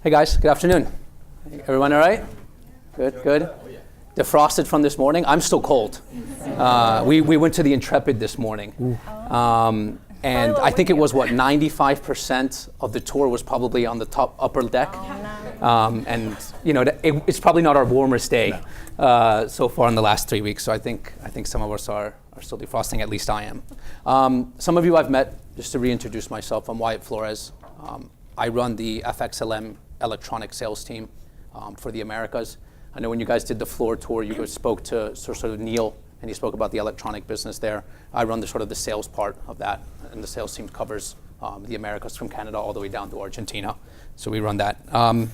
Hey guys, good afternoon. Everyone all right? Good. Defrosted from this morning. I'm still cold. We went to the Intrepid this morning. And I think it was 95% of the tour was probably on the upper deck. And it's probably not our warmest day so far in the last 3 weeks. So I think some of us are still defrosting, at least I am. Some of you I've met. Just to reintroduce myself, I'm Wyatt Flores. I run the FXLM electronic sales team for the Americas. I know when you guys did the floor tour, you guys spoke to sort of Neil, and he spoke about the electronic business there. I run the sort of the sales part of that, and the sales team covers the Americas from Canada all the way down to Argentina. So we run that. I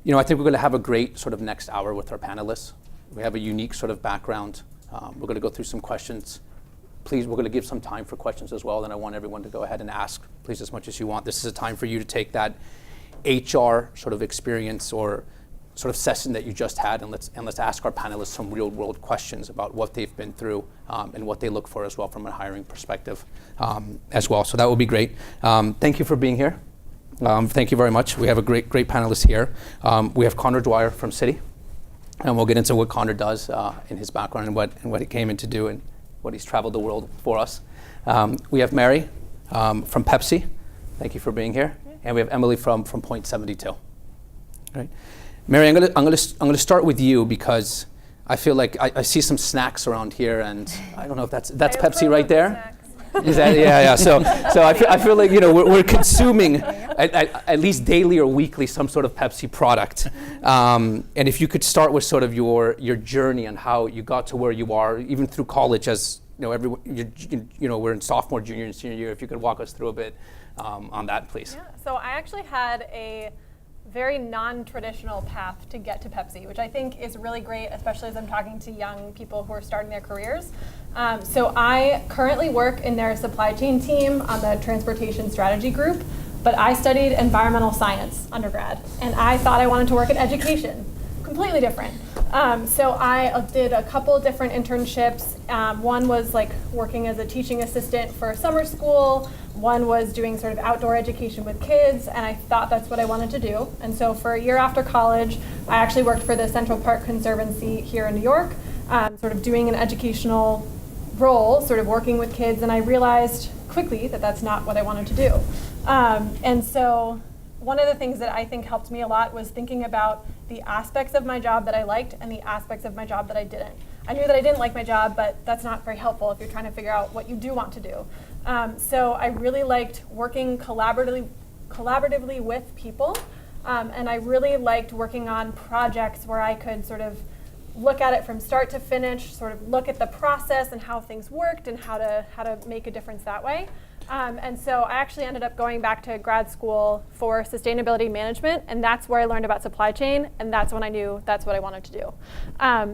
think we're going to have a great sort of next hour with our panelists. We have a unique sort of background. We're going to go through some questions. Please, we're going to give some time for questions as well, and I want everyone to go ahead and ask, please, as much as you want. This is a time for you to take that HR sort of experience or sort of session that you just had, and let's ask our panelists some real-world questions about what they've been through and what they look for as well from a hiring perspective as well. So that will be great. Thank you for being here. Thank you very much. We have a great panelist here. We have Connor Dwyer from Citi, and we'll get into what Connor does in his background and what he came in to do and what he's traveled the world for us. We have Mary from Pepsi. Thank you for being here. And we have Emily from Point72. Right. Mary, I'm gonna start with you because I feel like I see some snacks around here, and I don't know if that's Pepsi right there. Is that, yeah. So I feel like we're consuming at least daily or weekly some sort of Pepsi product. And if you could start with sort of your journey and how you got to where you are, even through college, as everyone, we're in sophomore, junior, and senior year. If you could walk us through a bit on that, please. Yeah. So I actually had a very non-traditional path to get to Pepsi, which I think is really great, especially as I'm talking to young people who are starting their careers. So I currently work in their supply chain team on the transportation strategy group, but I studied environmental science undergrad, and I thought I wanted to work in education. Completely different. So I did a couple different internships. One was like working as a teaching assistant for a summer school. One was doing sort of outdoor education with kids, and I thought that's what I wanted to do. And so for a year after college, I actually worked for the Central Park Conservancy here in New York, sort of doing an educational role, sort of working with kids, and I realized quickly that that's not what I wanted to do. And so one of the things that I think helped me a lot was thinking about the aspects of my job that I liked and the aspects of my job that I didn't. I knew that I didn't like my job, but that's not very helpful if you're trying to figure out what you do want to do. So I really liked working collaboratively with people, and I really liked working on projects where I could sort of look at it from start to finish, sort of look at the process and how things worked and how to make a difference that way. And so I actually ended up going back to grad school for sustainability management, and that's where I learned about supply chain, and that's when I knew that's what I wanted to do.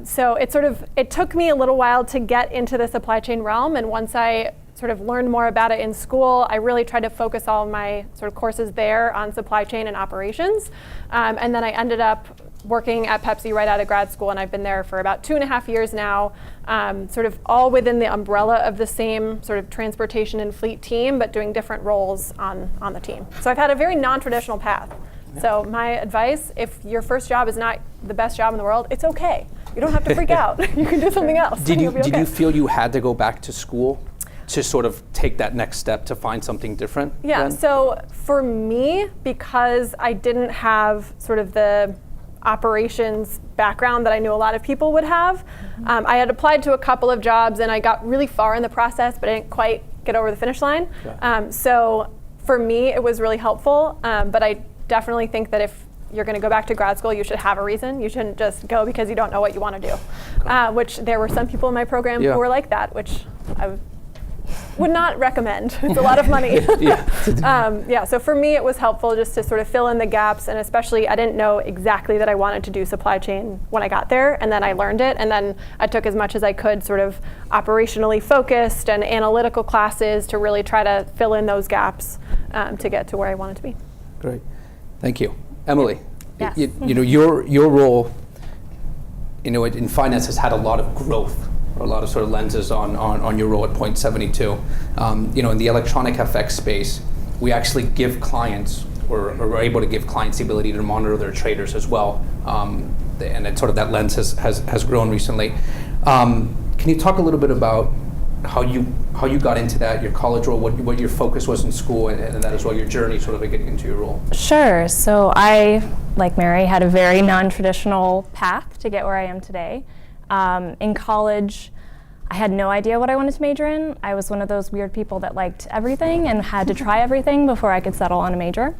So it took me a little while to get into the supply chain realm, and once I sort of learned more about it in school, I really tried to focus all of my sort of courses there on supply chain and operations. And then I ended up working at Pepsi right out of grad school, and I've been there for about 2.5 years now, sort of all within the umbrella of the same sort of transportation and fleet team, but doing different roles on the team. So I've had a very non-traditional path. Yeah. So my advice, if your first job is not the best job in the world, it's okay. You don't have to freak out. You can do something else. Did you feel you had to go back to school to sort of take that next step to find something different? Yeah, then? So for me, because I didn't have sort of the operations background that I knew a lot of people would have, I had applied to a couple of jobs and I got really far in the process, but I didn't quite get over the finish line. Yeah. So for me, it was really helpful, but I definitely think that if you're going to go back to grad school, you should have a reason. You shouldn't just go because you don't know what you want to do, which there were some people in my program who were like that, which I would not recommend. It's a lot of money. So for me, it was helpful just to sort of fill in the gaps, and especially I didn't know exactly that I wanted to do supply chain when I got there, and then I learned it, and then I took as much as I could sort of operationally focused and analytical classes to really try to fill in those gaps to get to where I wanted to be. Great, thank you. Emily, Yes. your role in finance has had a lot of growth, or a lot of sort of lenses on your role at Point72. In the electronic FX space, we actually give clients we're able to give clients the ability to monitor their traders as well. And it sort of that lens has grown recently. Can you talk a little bit about how you got into that, your college role, what your focus was in school, and that as well, your journey sort of getting into your role? Sure. So I, like Mary, had a very non-traditional path to get where I am today. In college, I had no idea what I wanted to major in. I was one of those weird people that liked everything and had to try everything before I could settle on a major.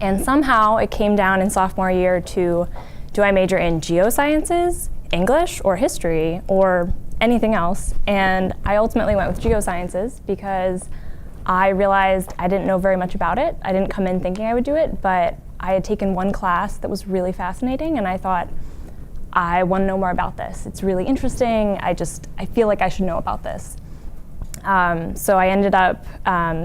And somehow it came down in sophomore year to, do I major in geosciences, English, or history, or anything else? And I ultimately went with geosciences because I realized I didn't know very much about it. I didn't come in thinking I would do it, but I had taken one class that was really fascinating, and I thought, I want to know more about this. It's really interesting. I feel like I should know about this. So I ended up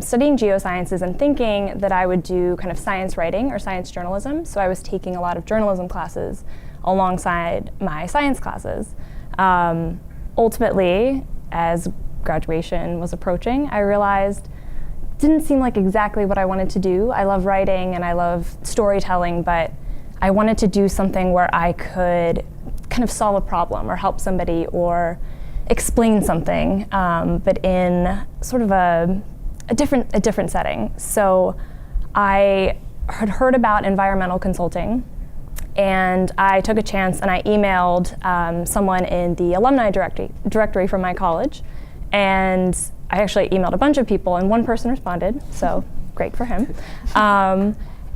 studying geosciences and thinking that I would do kind of science writing or science journalism. So I was taking a lot of journalism classes alongside my science classes. Ultimately, as graduation was approaching, I realized it didn't seem like exactly what I wanted to do. I love writing and I love storytelling, but I wanted to do something where I could kind of solve a problem or help somebody or explain something, but in sort of a different setting. So I had heard about environmental consulting, and I took a chance and I emailed someone in the alumni directory from my college, and I actually emailed a bunch of people, and one person responded, so great for him.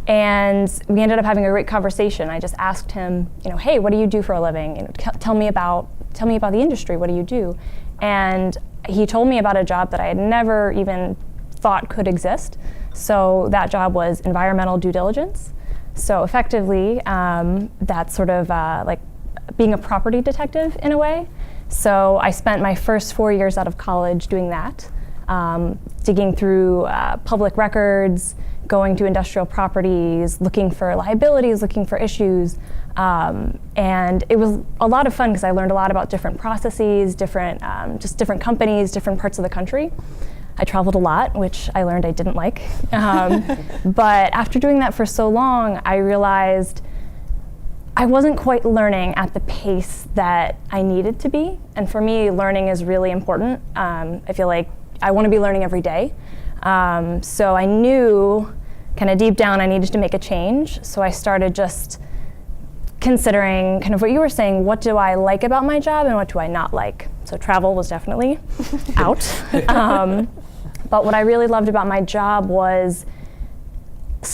And we ended up having a great conversation. I just asked him, hey, what do you do for a living? Tell me about the industry. What do you do? And he told me about a job that I had never even thought could exist. So that job was environmental due diligence. So effectively, that's sort of like being a property detective in a way. So I spent my first 4 years out of college doing that, digging through public records, going to industrial properties, looking for liabilities, looking for issues. And it was a lot of fun because I learned a lot about different processes, different companies, different parts of the country. I traveled a lot, which I learned I didn't like. But after doing that for so long, I realized I wasn't quite learning at the pace that I needed to be. And for me, learning is really important. I feel like I want to be learning every day. So I knew kind of deep down I needed to make a change. So I started just considering kind of what you were saying, what do I like about my job and what do I not like? So travel was definitely out. But what I really loved about my job was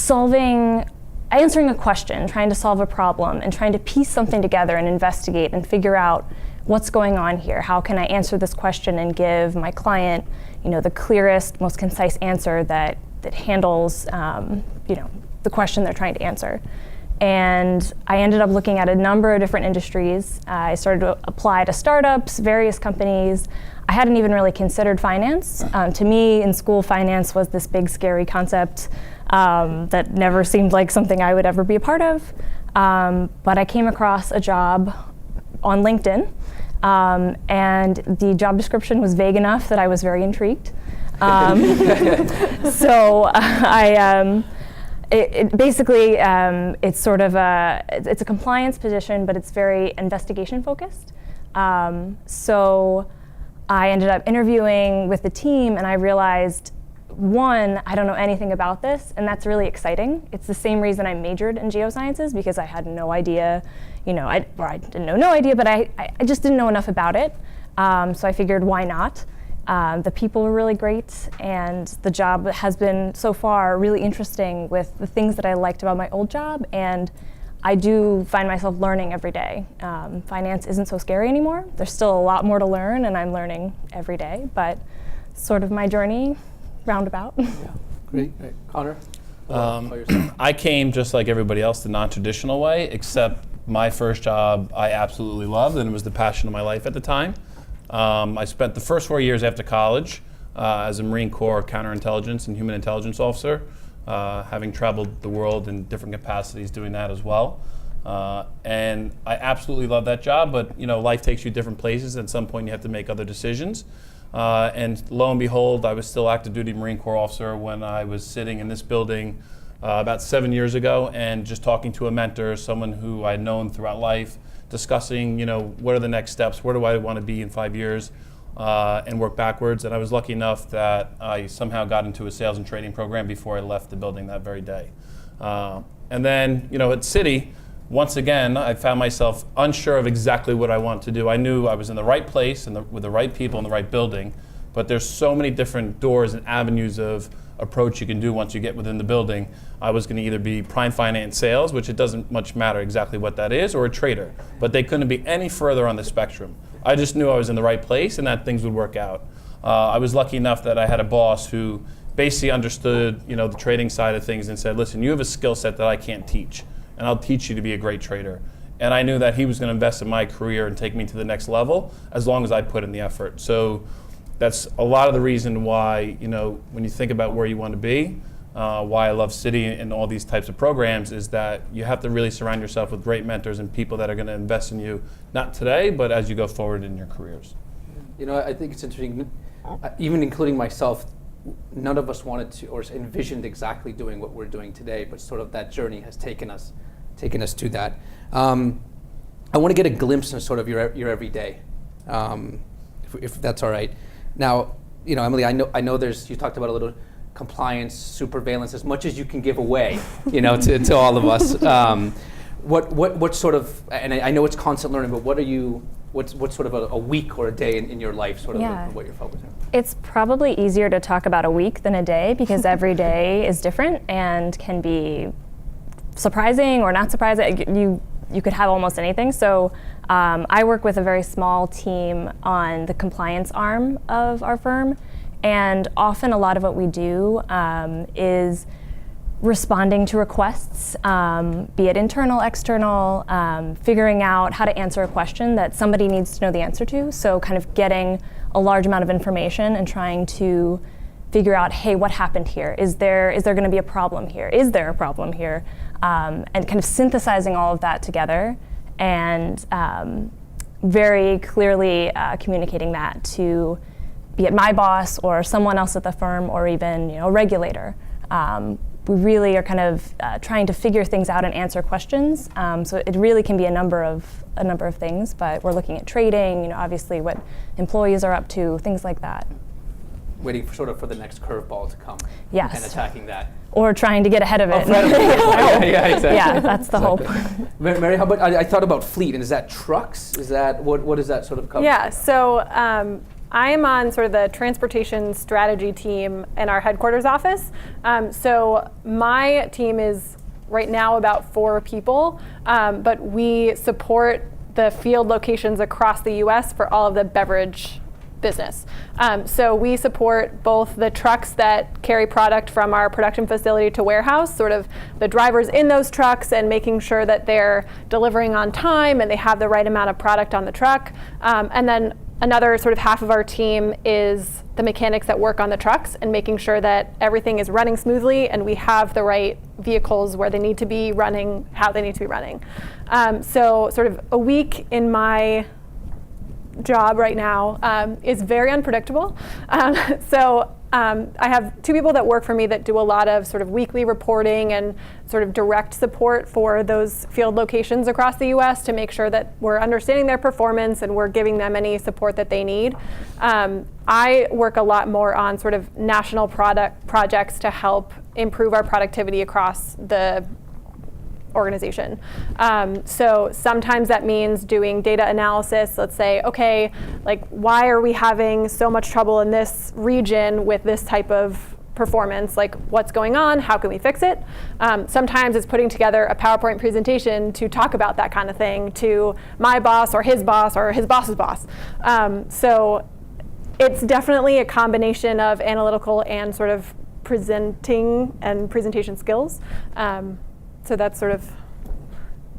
answering a question, trying to solve a problem, and trying to piece something together and investigate and figure out what's going on here. How can I answer this question and give my client, the clearest, most concise answer that handles, the question they're trying to answer. And I ended up looking at a number of different industries. I started to apply to startups, various companies. I hadn't even really considered finance. To me, in school, finance was this big, scary concept that never seemed like something I would ever be a part of. But I came across a job on LinkedIn, and the job description was vague enough that I was very intrigued. So it's sort of it's a compliance position, but it's very investigation focused. So I ended up interviewing with the team, and I realized, one, I don't know anything about this, and that's really exciting. It's the same reason I majored in geosciences, because I had no idea, I didn't know no idea, but I just didn't know enough about it. So I figured, why not? The people were really great, and the job has been so far really interesting with the things that I liked about my old job, and I do find myself learning every day. Finance isn't so scary anymore. There's still a lot more to learn, and I'm learning every day, but sort of my journey roundabout. Yeah, great. Connor? I came just like everybody else the non-traditional way, except my first job I absolutely loved, and it was the passion of my life at the time. I spent the first 4 years after college as a Marine Corps counterintelligence and human intelligence officer, having traveled the world in different capacities doing that as well. And I absolutely love that job, but life takes you different places. At some point you have to make other decisions. And lo and behold, I was still active duty Marine Corps officer when I was sitting in this building about 7 years ago, and just talking to a mentor, someone who I'd known throughout life, discussing, what are the next steps, where do I want to be in 5 years, and work backwards. And I was lucky enough that I somehow got into a sales and training program before I left the building that very day. And then, at Citi, once again, I found myself unsure of exactly what I want to do. I knew I was in the right place and with the right people in the right building, but there's so many different doors and avenues of approach you can do once you get within the building. I was going to either be prime finance sales, which it doesn't much matter exactly what that is, or a trader, but they couldn't be any further on the spectrum. I just knew I was in the right place and that things would work out. I was lucky enough that I had a boss who basically understood, the trading side of things and said, listen, you have a skill set that I can't teach, and I'll teach you to be a great trader. And I knew that he was going to invest in my career and take me to the next level as long as I put in the effort. So that's a lot of the reason why, when you think about where you want to be, why I love Citi and all these types of programs, is that you have to really surround yourself with great mentors and people that are going to invest in you, not today, but as you go forward in your careers. I think it's interesting, even including myself, none of us wanted to or envisioned exactly doing what we're doing today, but sort of that journey has taken us to that. I want to get a glimpse of sort of your everyday, if that's all right. Now, Emily, I know you talked about a little compliance, surveillance, as much as you can give away, to all of us. What sort of, and I know it's constant learning, but what's sort of a week or a day in your life, sort of what you're focusing on? It's probably easier to talk about a week than a day, because every day is different and can be surprising or not surprising. You could have almost anything. So I work with a very small team on the compliance arm of our firm, and often a lot of what we do is responding to requests, be it internal, external, figuring out how to answer a question that somebody needs to know the answer to. So kind of getting a large amount of information and trying to figure out, hey, what happened here? Is there going to be a problem here? Is there a problem here? And kind of synthesizing all of that together and very clearly communicating that to, be it my boss or someone else at the firm or even a regulator. We really are kind of trying to figure things out and answer questions. So it really can be a number of things, but we're looking at trading, obviously what employees are up to, things like that. Waiting for the next curveball to come. Yes. And attacking that. Or trying to get ahead of it. Yeah, exactly. Yeah, that's the hope. Mary, how about, I thought about fleet, and is that trucks? Is that, what does that sort of cover? Yeah, so I am on sort of the transportation strategy team in our headquarters office. So my team is right now about 4 people, but we support the field locations across the US for all of the beverage business. So we support both the trucks that carry product from our production facility to warehouse, sort of the drivers in those trucks and making sure that they're delivering on time and they have the right amount of product on the truck. And then another sort of half of our team is the mechanics that work on the trucks and making sure that everything is running smoothly and we have the right vehicles where they need to be running, how they need to be running. So sort of a week in my job right now is very unpredictable. I have 2 people that work for me that do a lot of sort of weekly reporting and sort of direct support for those field locations across the US to make sure that we're understanding their performance and we're giving them any support that they need. I work a lot more on sort of national projects to help improve our productivity across the organization. So sometimes that means doing data analysis. Let's say, okay, why are we having so much trouble in this region with this type of performance? What's going on? How can we fix it? Sometimes it's putting together a PowerPoint presentation to talk about that kind of thing to my boss or his boss's boss. So it's definitely a combination of analytical and sort of presenting and presentation skills. So that's sort of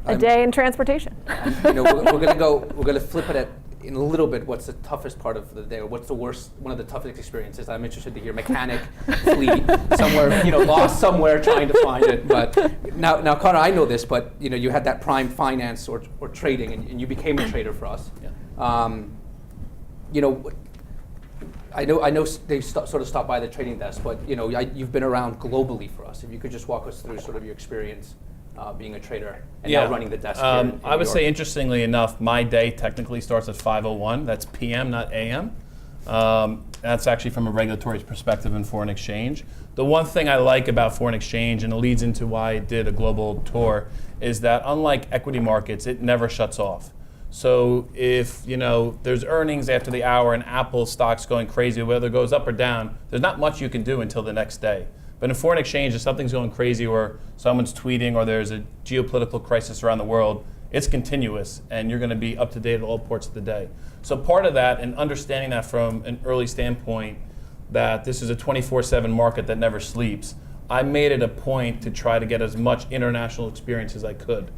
a day in transportation. We're going to flip it in a little bit. What's the toughest part of the day, or what's the worst, one of the toughest experiences? I'm interested to hear. Mechanic, fleet, somewhere, lost somewhere trying to find it. But now, Connor, I know this, but you had that prime finance or trading, and you became a trader for us. Yeah. I know they sort of stopped by the trading desk, but you've been around globally for us. If you could just walk us through sort of your experience being a trader and now running the desk here in I would New say, York. interestingly enough, my day technically starts at 5:01. That's PM, not AM. That's actually from a regulatory perspective in foreign exchange. The one thing I like about foreign exchange, and it leads into why I did a global tour, is that unlike equity markets, it never shuts off. So if there's earnings after the hour and Apple stock's going crazy, whether it goes up or down, there's not much you can do until the next day. But in foreign exchange, if something's going crazy or someone's tweeting or there's a geopolitical crisis around the world, it's continuous and you're going to be up to date at all ports of the day. So part of that, and understanding that from an early standpoint, that this is a 24/7 market that never sleeps, I made it a point to try to get as much international experience as I could.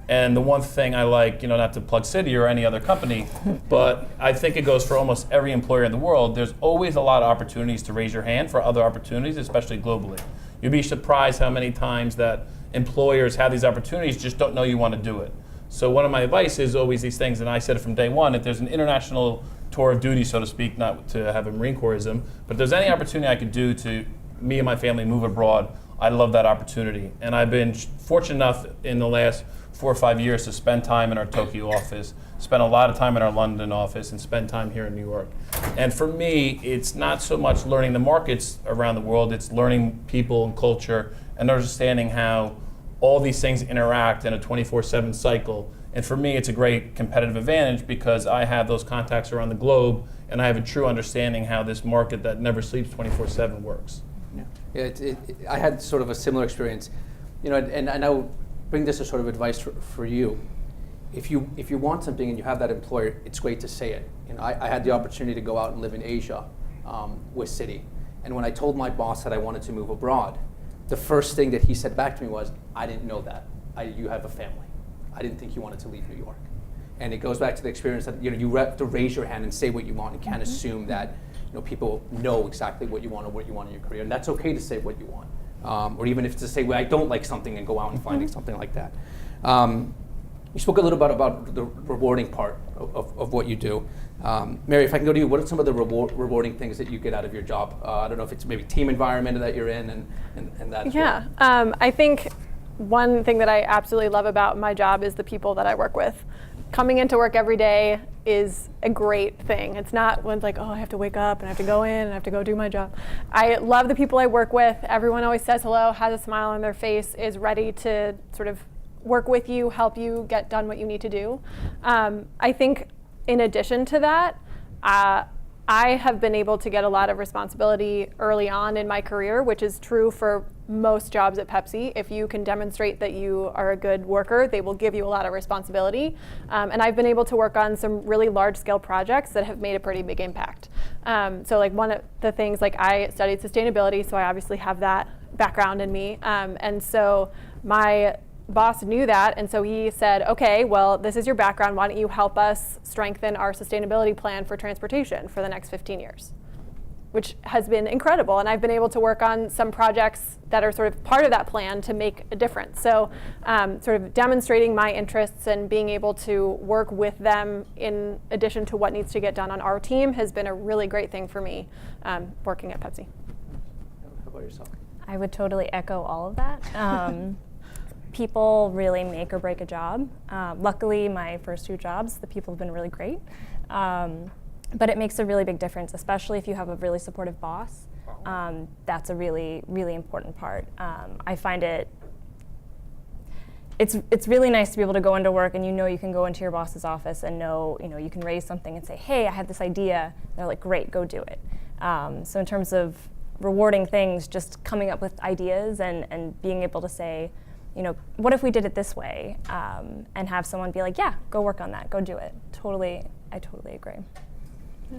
And the one thing I like, not to plug Citi or any other company, but I think it goes for almost every employer in the world, there's always a lot of opportunities to raise your hand for other opportunities, especially globally. You'd be surprised how many times that employers have these opportunities, just don't know you want to do it. So one of my advice is always these things, and I said it from day one, if there's an international tour of duty, so to speak, not to have a Marine Corpsism, but if there's any opportunity I could do to me and my family move abroad, I love that opportunity. And I've been fortunate enough in the last 4 or 5 years to spend time in our Tokyo office, spend a lot of time in our London office, and spend time here in New York. And for me, it's not so much learning the markets around the world, it's learning people and culture and understanding how all these things interact in a 24/7 cycle. And for me, it's a great competitive advantage because I have those contacts around the globe and I have a true understanding how this market that never sleeps 24/7 works. Yeah, I had sort of a similar experience, and I know, bring this as sort of advice for you. If you want something and you have that employer, it's great to say it. I had the opportunity to go out and live in Asia with Citi, and when I told my boss that I wanted to move abroad, the first thing that he said back to me was, "I didn't know that. You have a family. I didn't think you wanted to leave New York." And it goes back to the experience that you have to raise your hand and say what you want, and can't assume that people know exactly what you want or what you want in your career, and that's okay to say what you want. Or even if to say, well, I don't like something and go out and find something like that. You spoke a little bit about the rewarding part of what you do. Mary, if I can go to you, what are some of the rewarding things that you get out of your job? I don't know if it's maybe team environment that you're in and that as well. I think one thing that I absolutely love about my job is the people that I work with. Coming into work every day is a great thing. It's not when it's like, oh, I have to wake up and I have to go in and I have to go do my job. I love the people I work with. Everyone always says hello, has a smile on their face, is ready to sort of work with you, help you get done what you need to do. I think in addition to that, I have been able to get a lot of responsibility early on in my career, which is true for most jobs at Pepsi. If you can demonstrate that you are a good worker, they will give you a lot of responsibility. And I've been able to work on some really large-scale projects that have made a pretty big impact. So like one of the things, like I studied sustainability, so I obviously have that background in me. And so my boss knew that, and so he said, okay, well, this is your background. Why don't you help us strengthen our sustainability plan for transportation for the next 15 years? Which has been incredible. And I've been able to work on some projects that are sort of part of that plan to make a difference. So sort of demonstrating my interests and being able to work with them in addition to what needs to get done on our team has been a really great thing for me working at Pepsi. How about yourself? I would totally echo all of that. People really make or break a job. Luckily, my first 2 jobs, the people have been really great. But it makes a really big difference, especially if you have a really supportive boss. That's a really, really important part. I find it's really nice to be able to go into work and you can go into your boss's office and you can raise something and say, hey, I have this idea. And they're like, great, go do it. So in terms of rewarding things, just coming up with ideas and being able to say, what if we did it this way? And have someone be like, yeah, go work on that, go do it. I totally agree.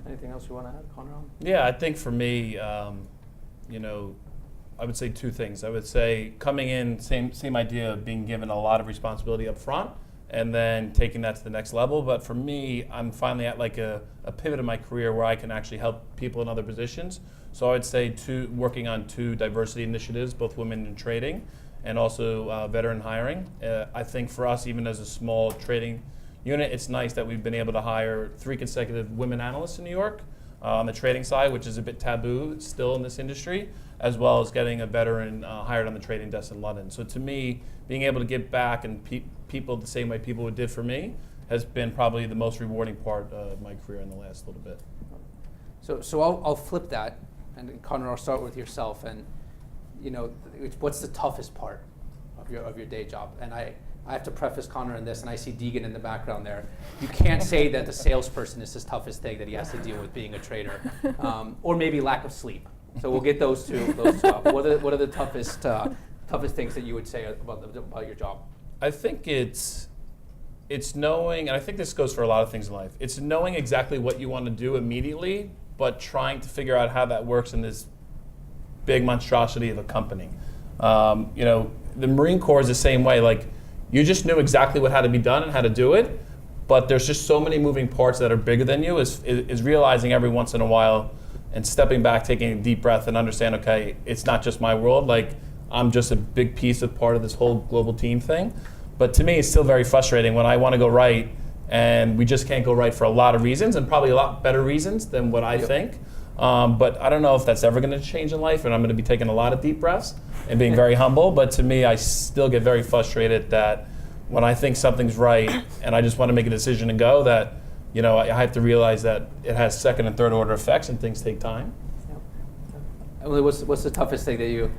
Anything else you want to add, Connor? Yeah, I think for me, I would say 2 things. I would say coming in, same idea of being given a lot of responsibility up front and then taking that to the next level. But for me, I'm finally at like a pivot in my career where I can actually help people in other positions. So I would say working on 2 diversity initiatives, both women in trading and also veteran hiring. I think for us, even as a small trading unit, it's nice that we've been able to hire 3 consecutive women analysts in New York. on the trading side, which is a bit taboo still in this industry, as well as getting a veteran hired on the trading desk in London. So to me, being able to give back and people the same way people did for me has been probably the most rewarding part of my career in the last little bit. So I'll flip that, and Connor, I'll start with yourself. And what's the toughest part of your day job? And I have to preface Connor in this, and I see Deegan in the background there. You can't say that the salesperson is his toughest thing that he has to deal with being a trader, or maybe lack of sleep. So we'll get those two up. What are the toughest things that you would say about your job? I think it's knowing, and I think this goes for a lot of things in life. It's knowing exactly what you want to do immediately, but trying to figure out how that works in this big monstrosity of a company. The Marine Corps is the same way. Like, you just knew exactly what had to be done and how to do it, but there's just so many moving parts that are bigger than you. Is realizing every once in a while and stepping back, taking a deep breath, and understand, okay, it's not just my world. Like, I'm just a big piece of part of this whole global team thing. But to me, it's still very frustrating when I want to go right, and we just can't go right for a lot of reasons, and probably a lot better reasons than what I think. But I don't know if that's ever going to change in life, and I'm going to be taking a lot of deep breaths and being very humble. But to me, I still get very frustrated that when I think something's right and I just want to make a decision and go, that I have to realize that it has second and third order effects and things take time. Emily, what's the toughest thing that you?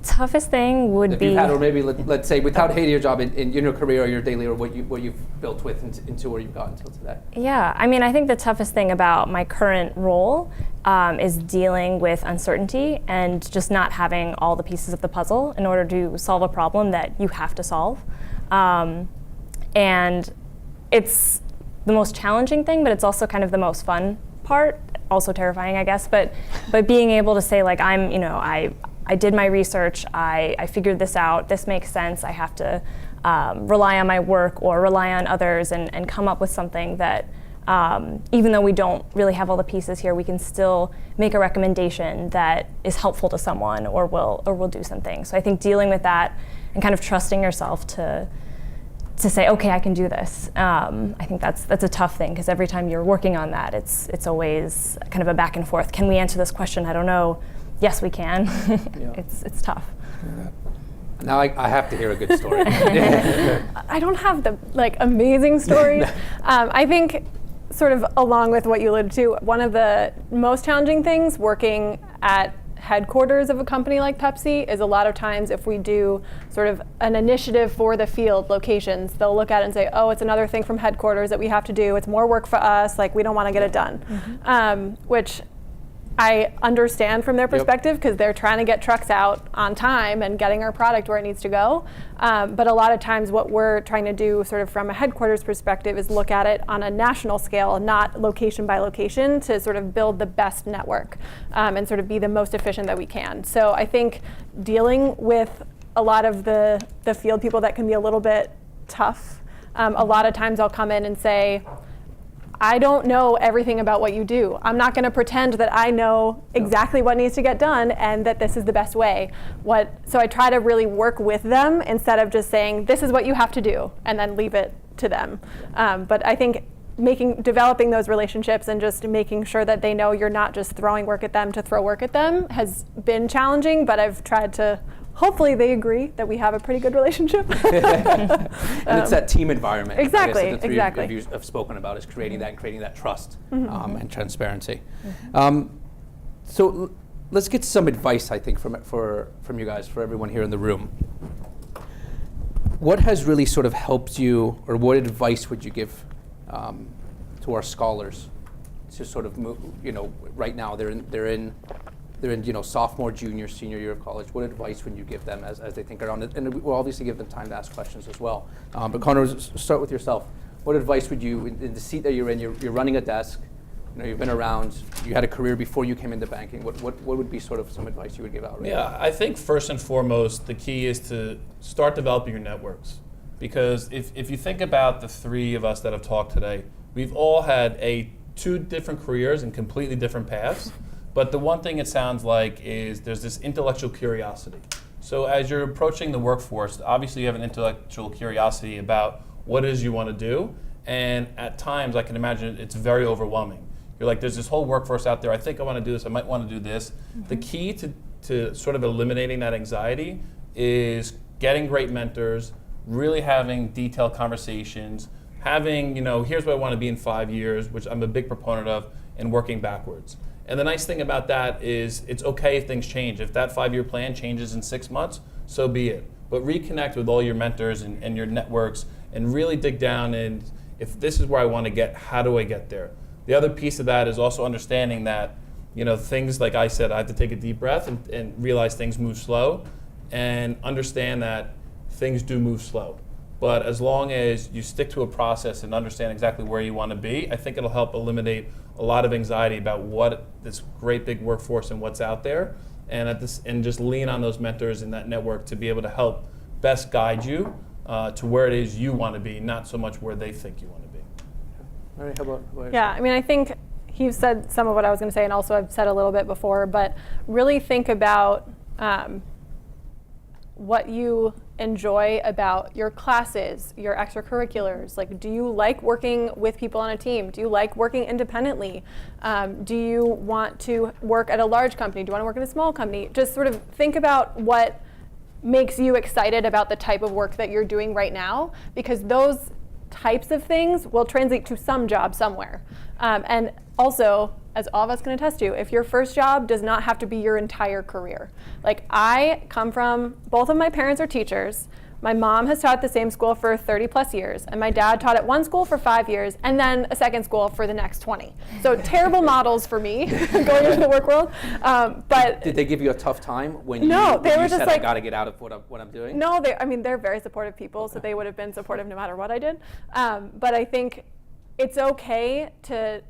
Toughest thing would be, you've had, or maybe let's say without hating your job in your career or your daily, or what you've built with into where you've gotten until today. Yeah, I mean, I think the toughest thing about my current role is dealing with uncertainty and just not having all the pieces of the puzzle in order to solve a problem that you have to solve. And it's the most challenging thing, but it's also kind of the most fun part, also terrifying, I guess. But being able to say, like, I did my research, I figured this out, this makes sense, I have to rely on my work or rely on others and come up with something that, even though we don't really have all the pieces here, we can still make a recommendation that is helpful to someone or will do something. So I think dealing with that and kind of trusting yourself to say, okay, I can do this. I think that's a tough thing, because every time you're working on that, it's always kind of a back and forth. Can we answer this question? I don't know. Yes, we can. Yeah. It's tough. Now I have to hear a good story. I don't have the amazing stories. I think, sort of along with what you alluded to, one of the most challenging things working at headquarters of a company like Pepsi is a lot of times if we do sort of an initiative for the field locations, they'll look at it and say, oh, it's another thing from headquarters that we have to do. It's more work for us. Like, we don't want to get it done. Mm-hmm. Which I understand from their perspective, because they're trying to get trucks out on time and getting our product where it needs to go. But a lot of times what we're trying to do sort of from a headquarters perspective is look at it on a national scale, not location by location, to sort of build the best network and sort of be the most efficient that we can. So I think dealing with a lot of the field people, that can be a little bit tough. A lot of times I'll come in and say, I don't know everything about what you do. I'm not going to pretend that I know exactly what needs to get done and that this is the best way. So I try to really work with them instead of just saying, this is what you have to do, and then leave it to them. But I think developing those relationships and just making sure that they know you're not just throwing work at them to throw work at them has been challenging, but I've tried to, hopefully they agree that we have a pretty good relationship. And it's that team environment. Exactly, I guess that the three exactly. of you have spoken about, is creating that trust and transparency. So let's get some advice, I think, from you guys, for everyone here in the room. What has really sort of helped you, or what advice would you give to our scholars to sort of move, right now they're in sophomore, junior, senior year of college? What advice would you give them as they think around it? And we'll obviously give them time to ask questions as well. But Connor, start with yourself. What advice would you, in the seat that you're in, you're running a desk, you've been around, you had a career before you came into banking. What would be sort of some advice you would give out? Right now? I think first and foremost, the key is to start developing your networks. Because if you think about the three of us that have talked today, we've all had two different careers and completely different paths. But the one thing it sounds like is there's this intellectual curiosity. So as you're approaching the workforce, obviously you have an intellectual curiosity about what it is you want to do. And at times, I can imagine it's very overwhelming. you're like, there's this whole workforce out there, I think I want to do this, I might want to do this. The key to sort of eliminating that anxiety is getting great mentors, really having detailed conversations, having, here's what I want to be in 5 years, which I'm a big proponent of, and working backwards. And the nice thing about that is it's okay if things change. If that 5-year plan changes in 6 months, so be it. But reconnect with all your mentors and your networks and really dig down, and if this is where I want to get, how do I get there? The other piece of that is also understanding that, things like I said, I have to take a deep breath and realize things move slow, and understand that things do move slow. But as long as you stick to a process and understand exactly where you want to be, I think it'll help eliminate a lot of anxiety about what this great big workforce and what's out there, and just lean on those mentors in that network to be able to help best guide you to where it is you want to be, not so much where they think you want to be. All right, how about Yeah, I mean, I think he said some of what I was going to say, and also I've said a little bit before, but really think about what you enjoy about your classes, your extracurriculars. Like, do you like working with people on a team? Do you like working independently? Do you want to work at a large company? Do you want to work at a small company? Just sort of think about what makes you excited about the type of work that you're doing right now, because those types of things will translate to some job somewhere. And also, as all of us can attest to, if your first job does not have to be your entire career. Like, I come from, both of my parents are teachers. My mom has taught at the same school for 30 plus years, and my dad taught at one school for 5 years, and then a second school for the next 20. So terrible models for me going into the work world. But did they give you a tough time when no, you they were just said, like, I got to get out of what I'm doing? No, they're very supportive people, so they would have been supportive no matter what I did. But I think it's okay to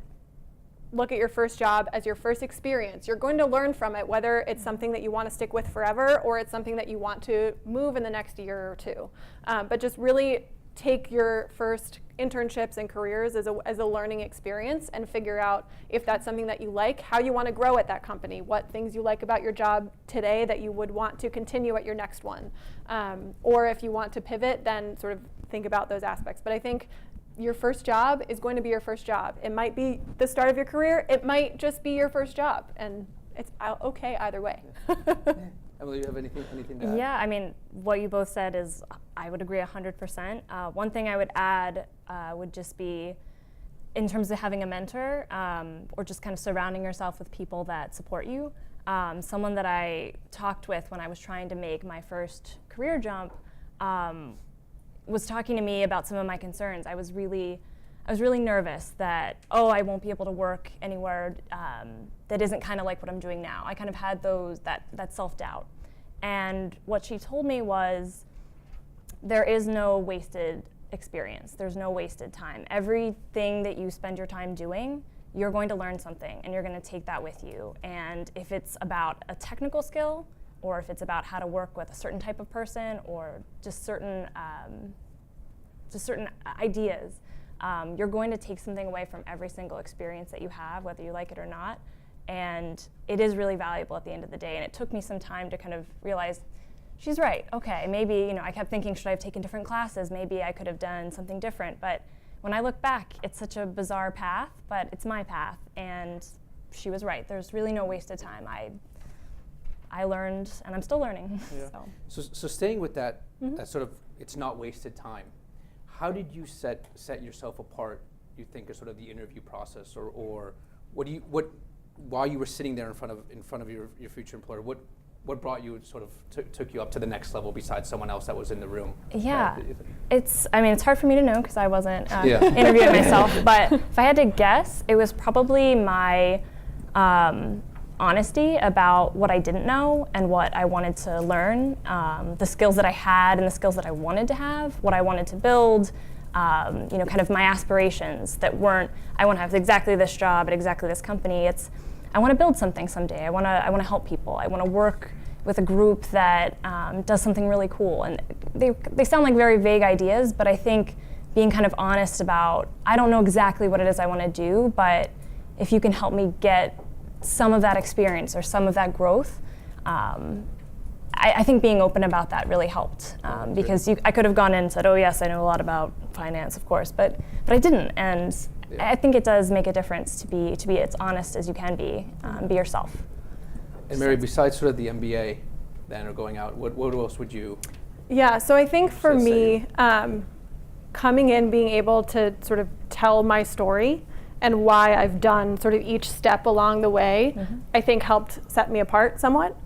look at your first job as your first experience. You're going to learn from it, whether it's something that you want to stick with forever or it's something that you want to move in the next year or two. But just really take your first internships and careers as a learning experience and figure out if that's something that you like, how you want to grow at that company, what things you like about your job today that you would want to continue at your next one. Or if you want to pivot, then sort of think about those aspects. But I think your first job is going to be your first job. It might be the start of your career. It might just be your first job. And it's okay either way. Emily, you have anything to add? Yeah, I mean, what you both said is, I would agree 100%. One thing I would add would just be, in terms of having a mentor, or just kind of surrounding yourself with people that support you. Someone that I talked with when I was trying to make my first career jump was talking to me about some of my concerns. I was really nervous that, I won't be able to work anywhere that isn't kind of like what I'm doing now. I kind of had that self-doubt. And what she told me was, there is no wasted experience. There's no wasted time. Everything that you spend your time doing, you're going to learn something, and you're going to take that with you. And if it's about a technical skill, or if it's about how to work with a certain type of person, or just certain ideas, you're going to take something away from every single experience that you have, whether you like it or not. And it is really valuable at the end of the day. And it took me some time to kind of realize, she's right. Okay, maybe, I kept thinking, should I have taken different classes? Maybe I could have done something different. But when I look back, it's such a bizarre path, but it's my path. And she was right. There's really no wasted time. I learned, and I'm still learning. Yeah. So staying with that, that sort of, it's not wasted time. How did you set yourself apart, you think, as sort of the interview process, or while you were sitting there in front of your future employer, what brought you, sort of took you up to the next level besides someone else that was in the room? Yeah, it's hard for me to know because I wasn't interviewing myself, but if I had to guess, it was probably my honesty about what I didn't know and what I wanted to learn, the skills that I had and the skills that I wanted to have, what I wanted to build, kind of my aspirations that weren't, I want to have exactly this job at exactly this company. It's, I want to build something someday. I want to help people. I want to work with a group that does something really cool. And they sound like very vague ideas, but I think being kind of honest about, I don't know exactly what it is I want to do, but if you can help me get some of that experience or some of that growth, I think being open about that really helped, because I could have gone in and said, oh yes, I know a lot about finance, of course, but I didn't, and I think it does make a difference to be as honest as you can be yourself. And Mary, besides sort of the MBA then or going out, what else would you? Yeah, so I think for Just me, coming in, being able to sort of tell my story and why I've done sort of each step along the way, I think helped set me apart somewhat.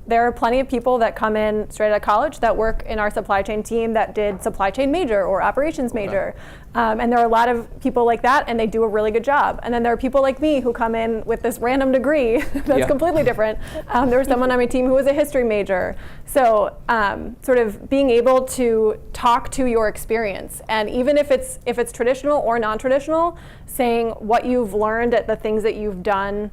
There are plenty of people that come in straight out of college that work in our supply chain team that did supply chain major or operations major. And there are a lot of people like that, and they do a really good job. And then there are people like me who come in with this random degree that's completely different. There was someone on my team who was a history major. So sort of being able to talk to your experience, and even if it's traditional or non-traditional, saying what you've learned at the things that you've done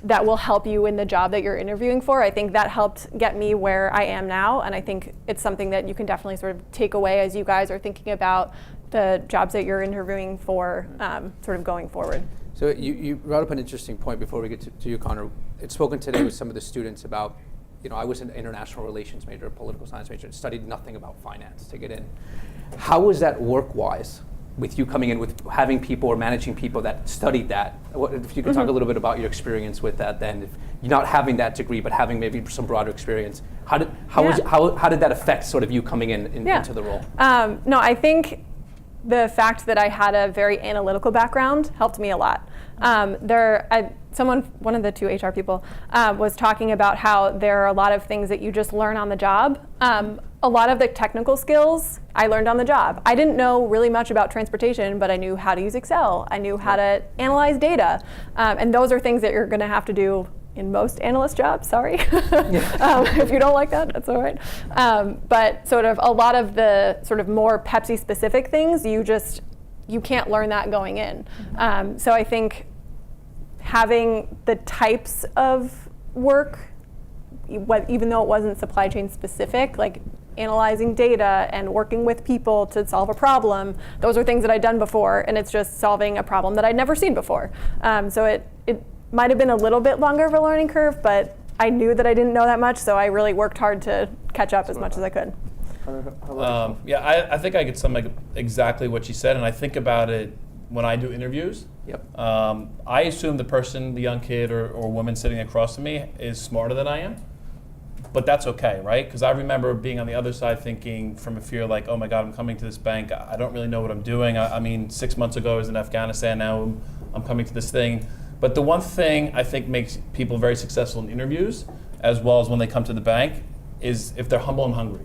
that will help you in the job that you're interviewing for. I think that helped get me where I am now, and I think it's something that you can definitely sort of take away as you guys are thinking about the jobs that you're interviewing for sort of going forward. So you brought up an interesting point before we get to you, Connor. It's spoken today with some of the students about, I was an international relations major, a political science major, and studied nothing about finance to get in. How was that work-wise? With you coming in with having people or managing people that studied that, if you could talk a little bit about your experience with that, then if you're not having that degree but having maybe some broader experience, how did that affect sort of you coming into the role? No, I think the fact that I had a very analytical background helped me a lot. One of the two HR people was talking about how there are a lot of things that you just learn on the job. A lot of the technical skills I learned on the job. I didn't know really much about transportation, but I knew how to use Excel. I knew how to analyze data. And those are things that you're going to have to do in most analyst jobs, sorry. If you don't like that, that's all right. But sort of a lot of the sort of more Pepsi specific things, you can't learn that going in. So I think having the types of work, even though it wasn't supply chain specific, like analyzing data and working with people to solve a problem, those are things that I'd done before, and it's just solving a problem that I'd never seen before. So it might have been a little bit longer of a learning curve, but I knew that I didn't know that much, so I really worked hard to catch up as much as I could. I think I could sum up exactly what she said, and I think about it when I do interviews. I assume the young kid or woman sitting across from me is smarter than I am, but that's okay, right? Because I remember being on the other side thinking from a fear like, oh my God, I'm coming to this bank, I don't really know what I'm doing. I mean, 6 months ago I was in Afghanistan, now I'm coming to this thing. But the one thing I think makes people very successful in interviews, as well as when they come to the bank, is if they're humble and hungry.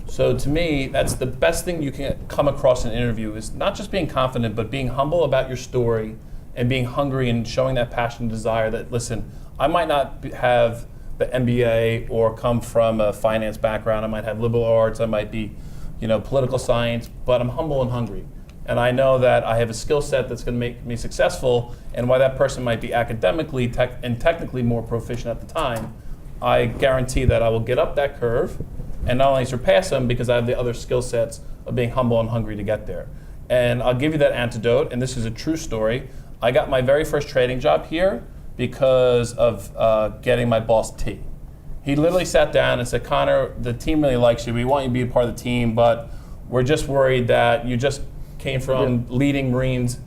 So to me, that's the best thing you can come across in an interview, is not just being confident, but being humble about your story and being hungry and showing that passion and desire that, listen, I might not have the MBA or come from a finance background, I might have liberal arts, I might be political science, but I'm humble and hungry. And I know that I have a skill set that's going to make me successful, and while that person might be academically and technically more proficient at the time, I guarantee that I will get up that curve and not only surpass them because I have the other skill sets of being humble and hungry to get there. And I'll give you that antidote, and this is a true story. I got my very first trading job here because of getting my boss tea. He literally sat down and said, Connor, the team really likes you. We want you to be a part of the team, but we're just worried that you just came from leading Marines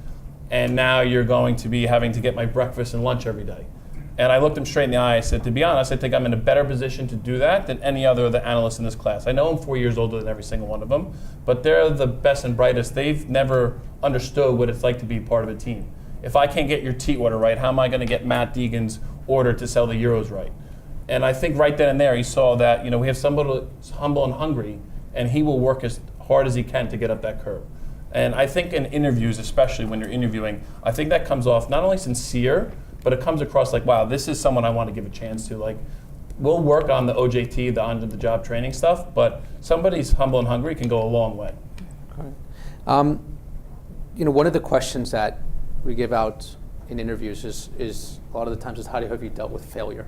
and now you're going to be having to get my breakfast and lunch every day. And I looked him straight in the eye. I said, to be honest, I think I'm in a better position to do that than any other of the analysts in this class. I know I'm 4 years older than every single one of them, but they're the best and brightest. They've never understood what it's like to be part of a team. If I can't get your tea order right, how am I going to get Matt Deegan's order to sell the euros right? And I think right then and there he saw that we have somebody who's humble and hungry, and he will work as hard as he can to get up that curve. And I think in interviews, especially when you're interviewing, I think that comes off not only sincere, but it comes across like, wow, this is someone I want to give a chance to. Like, we'll work on the OJT, the on-the-job training stuff, but somebody's humble and hungry can go a long way. Okay. One of the questions that we give out in interviews is a lot of the times is how have you dealt with failure,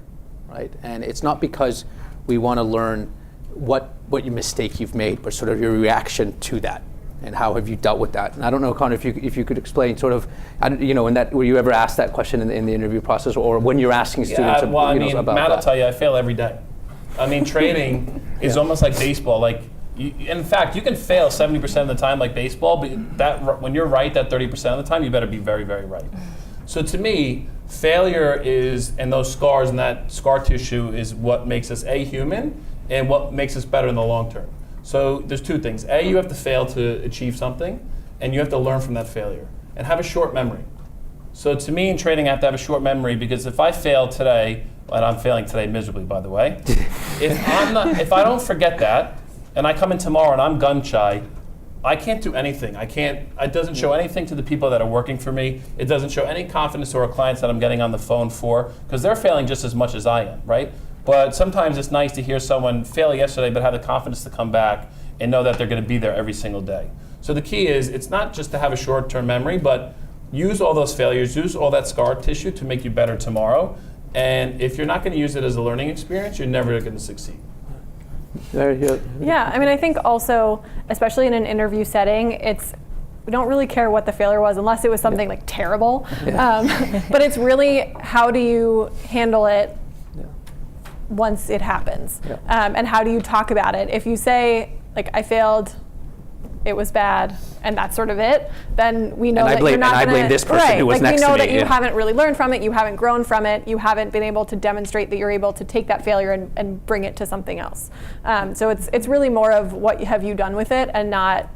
right? And it's not because we want to learn what your mistake you've made, but sort of your reaction to that. And how have you dealt with that? And I don't know, Connor, if you could explain sort of, were you ever asked that question in the interview process, or when you're asking students about Matt will tell you, I fail every day. I mean, trading is almost like baseball. Like, In fact, you can fail 70% of the time like baseball, but when you're right that 30% of the time, you better be very, very right. So to me, failure is, and those scars and that scar tissue is what makes us human and what makes us better in the long term. So there's two things. You have to fail to achieve something, and you have to learn from that failure and have a short memory. So to me in trading, I have to have a short memory, because if I fail today, and I'm failing today miserably, by the way, if I don't forget that, and I come in tomorrow and I'm gun shy, I can't do anything. It doesn't show anything to the people that are working for me. It doesn't show any confidence to our clients that I'm getting on the phone for, because they're failing just as much as I am, right? But sometimes it's nice to hear someone fail yesterday but have the confidence to come back and know that they're going to be there every single day. So the key is, it's not just to have a short-term memory, but use all those failures, use all that scar tissue to make you better tomorrow. And if you're not going to use it as a learning experience, you're never going to succeed. Very good. Yeah, I mean, I think also, especially in an interview setting, we don't really care what the failure was unless it was something like terrible. Yeah. But it's really, how do you handle it once it happens? Yeah. And how do you talk about it? If you say, like, I failed, it was bad, and that's sort of it, then we know that you're not going to... I blame this person who was next to me. We know that you haven't really learned from it, you haven't grown from it, you haven't been able to demonstrate that you're able to take that failure and bring it to something else. So it's really more of what have you done with it, and not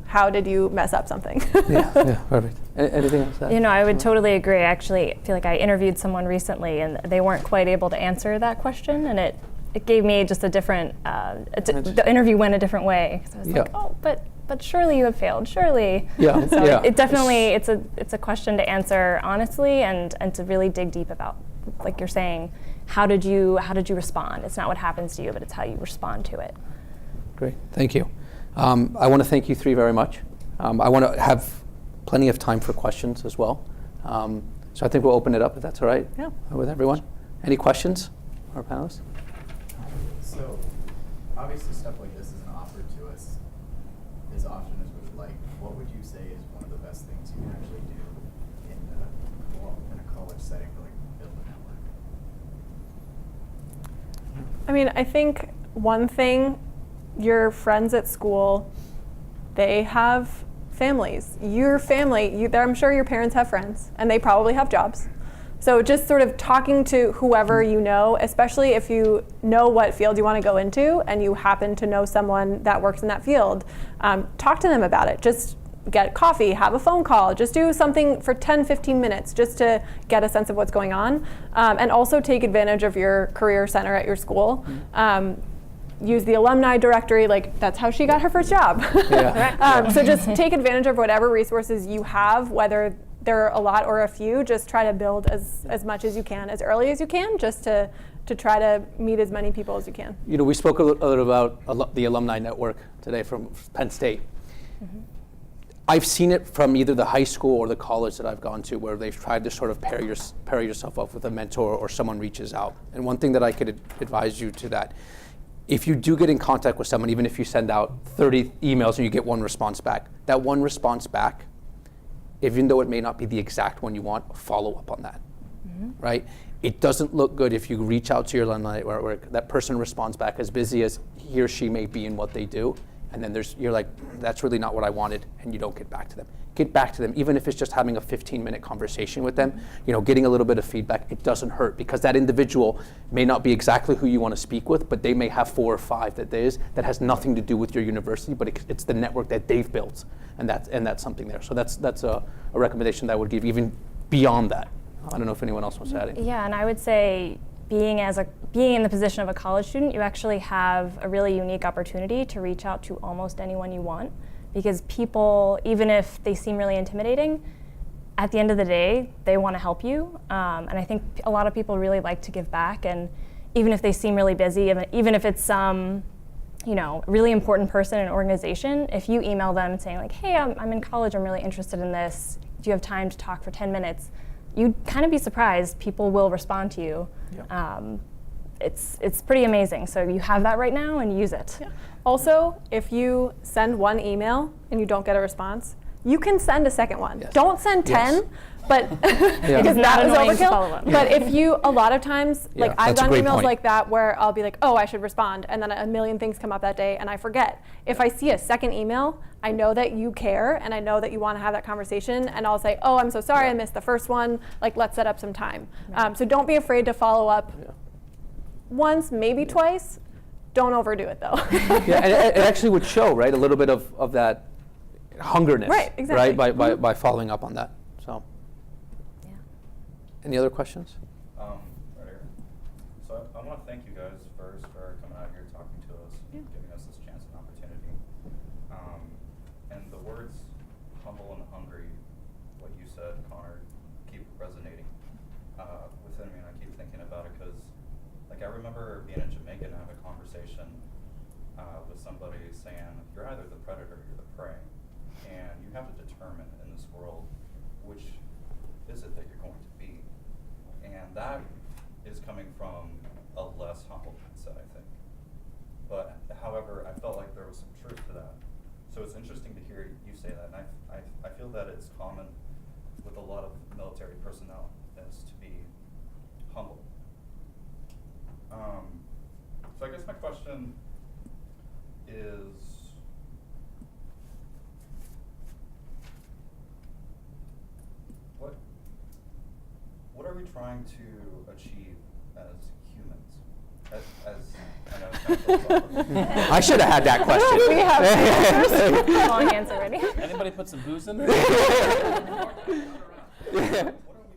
how did you mess up something. Yeah, perfect. Anything else? I would totally agree. Actually, I feel like I interviewed someone recently, and they weren't quite able to answer that question, and it gave me just a different, the interview went a different way. So I was like, oh, but surely you have failed, surely. Yeah. So it definitely, it's a question to answer honestly, and to really dig deep about, like you're saying, how did you respond? It's not what happens to you, but it's how you respond to it. Great, thank you. I want to thank you three very much. I want to have plenty of time for questions as well. So I think we'll open it up, if that's all right, with everyone. Any questions, our panelists? So, obviously stuff like this isn't offered to us as often as we would like. What would you say is one of the best things you can actually do in a college setting to build a network? I mean, I think one thing, your friends at school, they have families. Your family, I'm sure your parents have friends, and they probably have jobs. So just sort of talking to whoever you know, especially if you know what field you want to go into and you happen to know someone that works in that field, talk to them about it. Just get coffee, have a phone call, just do something for 10, 15 minutes just to get a sense of what's going on. And also take advantage of your career center at your school. Use the alumni directory, that's how she got her first job. So just take advantage of whatever resources you have, whether there are a lot or a few. Just try to build as much as you can, as early as you can, just to try to meet as many people as you can. We spoke a little about the alumni network today from Penn State. Mm-hmm. I've seen it from either the high school or the college that I've gone to, where they've tried to sort of pair yourself up with a mentor, or someone reaches out. And one thing that I could advise you to that, if you do get in contact with someone, even if you send out 30 emails and you get one response back, that one response back, even though it may not be the exact one you want, follow up on that, right? It doesn't look good if you reach out to your alumni where that person responds back as busy as he or she may be in what they do, and then you're like, that's really not what I wanted, and you don't get back to them. Get back to them, even if it's just having a 15-minute conversation with them, getting a little bit of feedback. It doesn't hurt, because that individual may not be exactly who you want to speak with, but they may have 4 or 5 that has nothing to do with your university, but it's the network that they've built, and that's something there. So that's a recommendation that I would give, even beyond that. I don't know if anyone else wants to add anything. Yeah, and I would say, being in the position of a college student, you actually have a really unique opportunity to reach out to almost anyone you want. Because people, even if they seem really intimidating, at the end of the day, they want to help you. And I think a lot of people really like to give back. And even if they seem really busy, even if it's some, really important person in an organization, if you email them saying hey, I'm in college, I'm really interested in this, do you have time to talk for 10 minutes? You'd kind of be surprised. People will respond to you. Yeah. It's pretty amazing. So you have that right now, and use it. Yeah. Also, if you send one email and you don't get a response, you can send a second one. Yes. Don't send 10, Yes. but because Not that annoying is to follow up. overkill. But if you, a lot of times, Yeah, like I've that's a done great emails point. like that where I'll be like, oh, I should respond, and then a million things come up that day and I forget. If I see a second email, I know that you care and I know that you want to have that conversation, and I'll say, oh, I'm so sorry, I missed the first one. Like, let's set up some time. So don't be afraid to follow up once, maybe twice. Don't overdo it though. Yeah, and it actually would show, right, a little bit of that hungerness, Right, exactly. right, by following up on that. So, Yeah. any other questions? Right here. So I want to thank you guys first for coming out here, talking to us, and giving us this chance and opportunity. And the words humble and hungry, what you said, Connor, keep resonating within me, and I keep thinking about it because, like, I remember being in Jamaica and having a conversation with somebody saying, you're either the predator or you're the prey, and you have to determine in this world which is it that you're going to be. And that is coming from a less humble mindset, I think. But however, I felt like there was some truth to that. So it's interesting to hear you say that, and I feel that it's common with a lot of military personnel is to be humble. So I guess my question is, what are we trying to achieve as humans? As I know, it's kind of philosophical. I should have had that question. We have Long answer ready. Anybody put some booze in there? What are we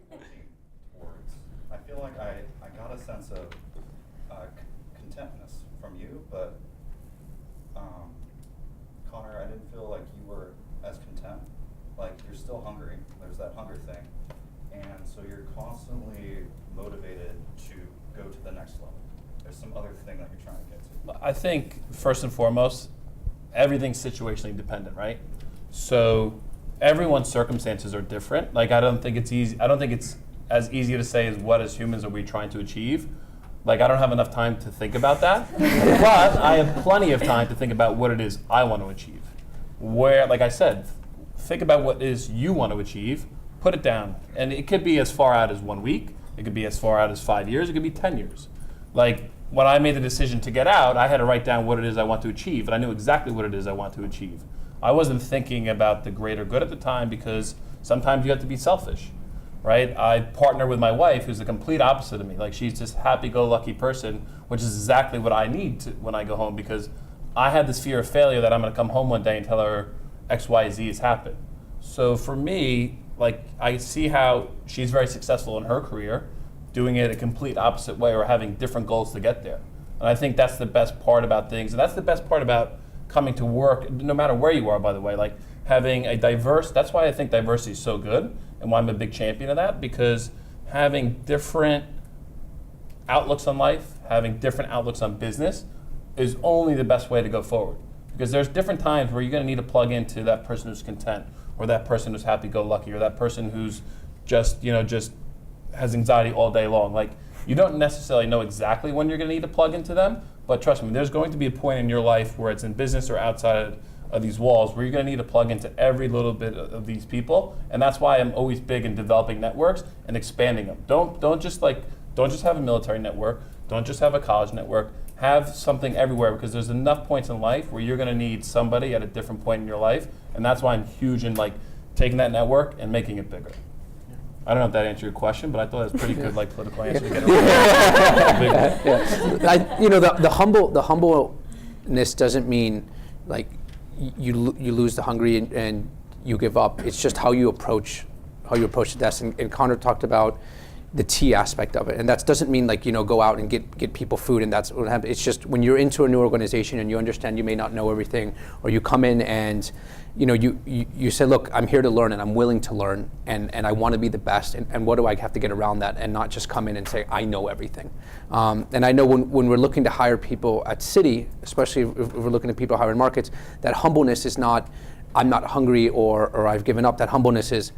working towards? I feel like I got a sense of contentness from you, but Connor, I didn't feel like you were as content. Like, you're still hungry. There's that hunger thing. And so you're constantly motivated to go to the next level. There's some other thing that you're trying to get to. I think first and foremost, everything's situationally dependent, right? So everyone's circumstances are different. Like, I don't think it's easy. I don't think it's as easy to say as what as humans are we trying to achieve. Like, I don't have enough time to think about that, but I have plenty of time to think about what it is I want to achieve. Where, like I said, think about what it is you want to achieve, put it down, and it could be as far out as 1 week, it could be as far out as 5 years, it could be 10 years. Like, when I made the decision to get out, I had to write down what it is I want to achieve, and I knew exactly what it is I want to achieve. I wasn't thinking about the greater good at the time because sometimes you have to be selfish, right? I partner with my wife, who's the complete opposite of me. Like, she's this happy-go-lucky person, which is exactly what I need when I go home, because I had this fear of failure that I'm going to come home one day and tell her X, Y, Z has happened. So for me, like, I see how she's very successful in her career, doing it a complete opposite way or having different goals to get there. And I think that's the best part about things. And that's the best part about coming to work, no matter where you are, by the way, like having a diverse, that's why I think diversity is so good and why I'm a big champion of that, because having different outlooks on life, having different outlooks on business is only the best way to go forward. Because there's different times where you're going to need to plug into that person who's content, or that person who's happy-go-lucky, or that person who's just has anxiety all day long. Like, you don't necessarily know exactly when you're going to need to plug into them, but trust me, there's going to be a point in your life where it's in business or outside of these walls where you're going to need to plug into every little bit of these people, and that's why I'm always big in developing networks and expanding them. Don't just have a military network. Don't just have a college network. Have something everywhere, because there's enough points in life where you're going to need somebody at a different point in your life, and that's why I'm huge in like taking that network and making it bigger. I don't know if that answered your question, but I thought that was pretty good, like political answer to get around. The humbleness doesn't mean like you lose the hungry and you give up. It's just how you approach the desk. And Connor talked about the tea aspect of it, and that doesn't mean like go out and get people food and that's what happens. It's just when you're into a new organization and you understand you may not know everything, or you come in and you say, look, I'm here to learn and I'm willing to learn and I want to be the best, and what do I have to get around that, and not just come in and say I know everything. And I know when we're looking to hire people at Citi, especially if we're looking at people hiring markets, that humbleness is not I'm not hungry or I've given up. That humbleness is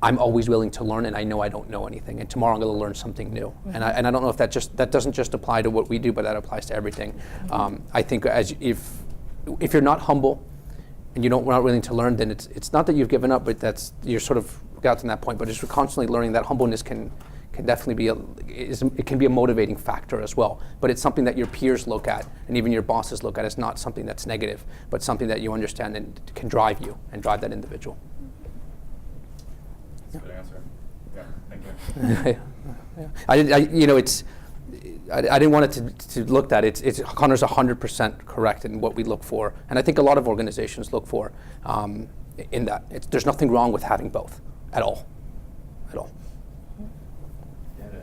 I'm always willing to learn, and I know I don't know anything, and tomorrow I'm going to learn something new. Mm-hmm. And I don't know if that doesn't just apply to what we do, but that applies to everything. I think if you're not humble, and you're not willing to learn, then it's not that you've given up, but you're sort of got to that point. But just constantly learning that humbleness can definitely be it can be a motivating factor as well. But it's something that your peers look at, and even your bosses look at. It's not something that's negative, but something that you understand and can drive you and drive that individual. That's a good answer. Yeah, thank you. I didn't want it to look that. Connor's 100% correct in what we look for, and I think a lot of organizations look for in that. There's nothing wrong with having both at all. I had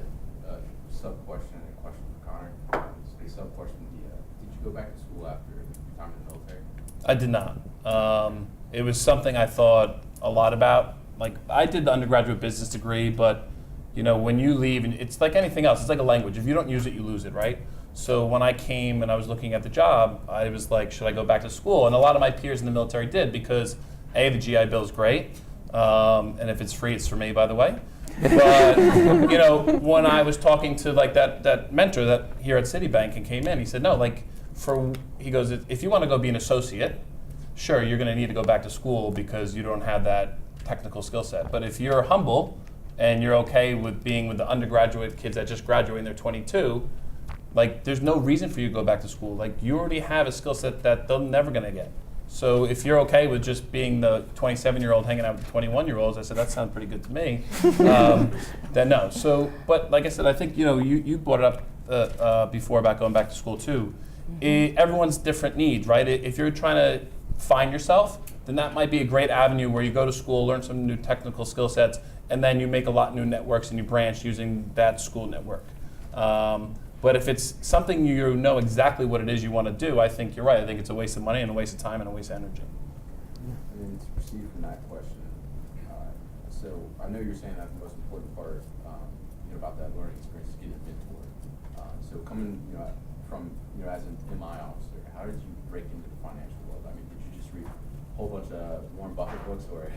a sub-question and a question for Connor. So the sub-question would be, did you go back to school after your time in the military? I did not. It was something I thought a lot about. Like, I did the undergraduate business degree, but when you leave, and it's like anything else, it's like a language. If you don't use it, you lose it, right? So when I came and I was looking at the job, I was like, should I go back to school? And a lot of my peers in the military did, because A, the GI Bill is great, and if it's free, it's for me, by the way. But when I was talking to like that mentor that here at Citibank and came in, he said, no, he goes, if you want to go be an associate, sure, you're going to need to go back to school because you don't have that technical skill set. But if you're humble and you're okay with being with the undergraduate kids that just graduated and they're 22, like, there's no reason for you to go back to school. Like, you already have a skill set that they're never going to get. So if you're okay with just being the 27-year-old hanging out with the 21-year-olds, I said, that sounds pretty good to me. Then no. So, but like I said, I think, you brought it up before about going back to school too. Everyone's different needs, right? If you're trying to find yourself, then that might be a great avenue where you go to school, learn some new technical skill sets, and then you make a lot of new networks and you branch using that school network. But if it's something you know exactly what it is you want to do, I think you're right. I think it's a waste of money and a waste of time and a waste of energy. And then to proceed from that question, so I know you're saying that the most important part, about that learning experience is getting a mentor. So coming, from, as an MI officer, how did you break into the financial world? I mean, did you just read a whole bunch of Warren Buffett books, or?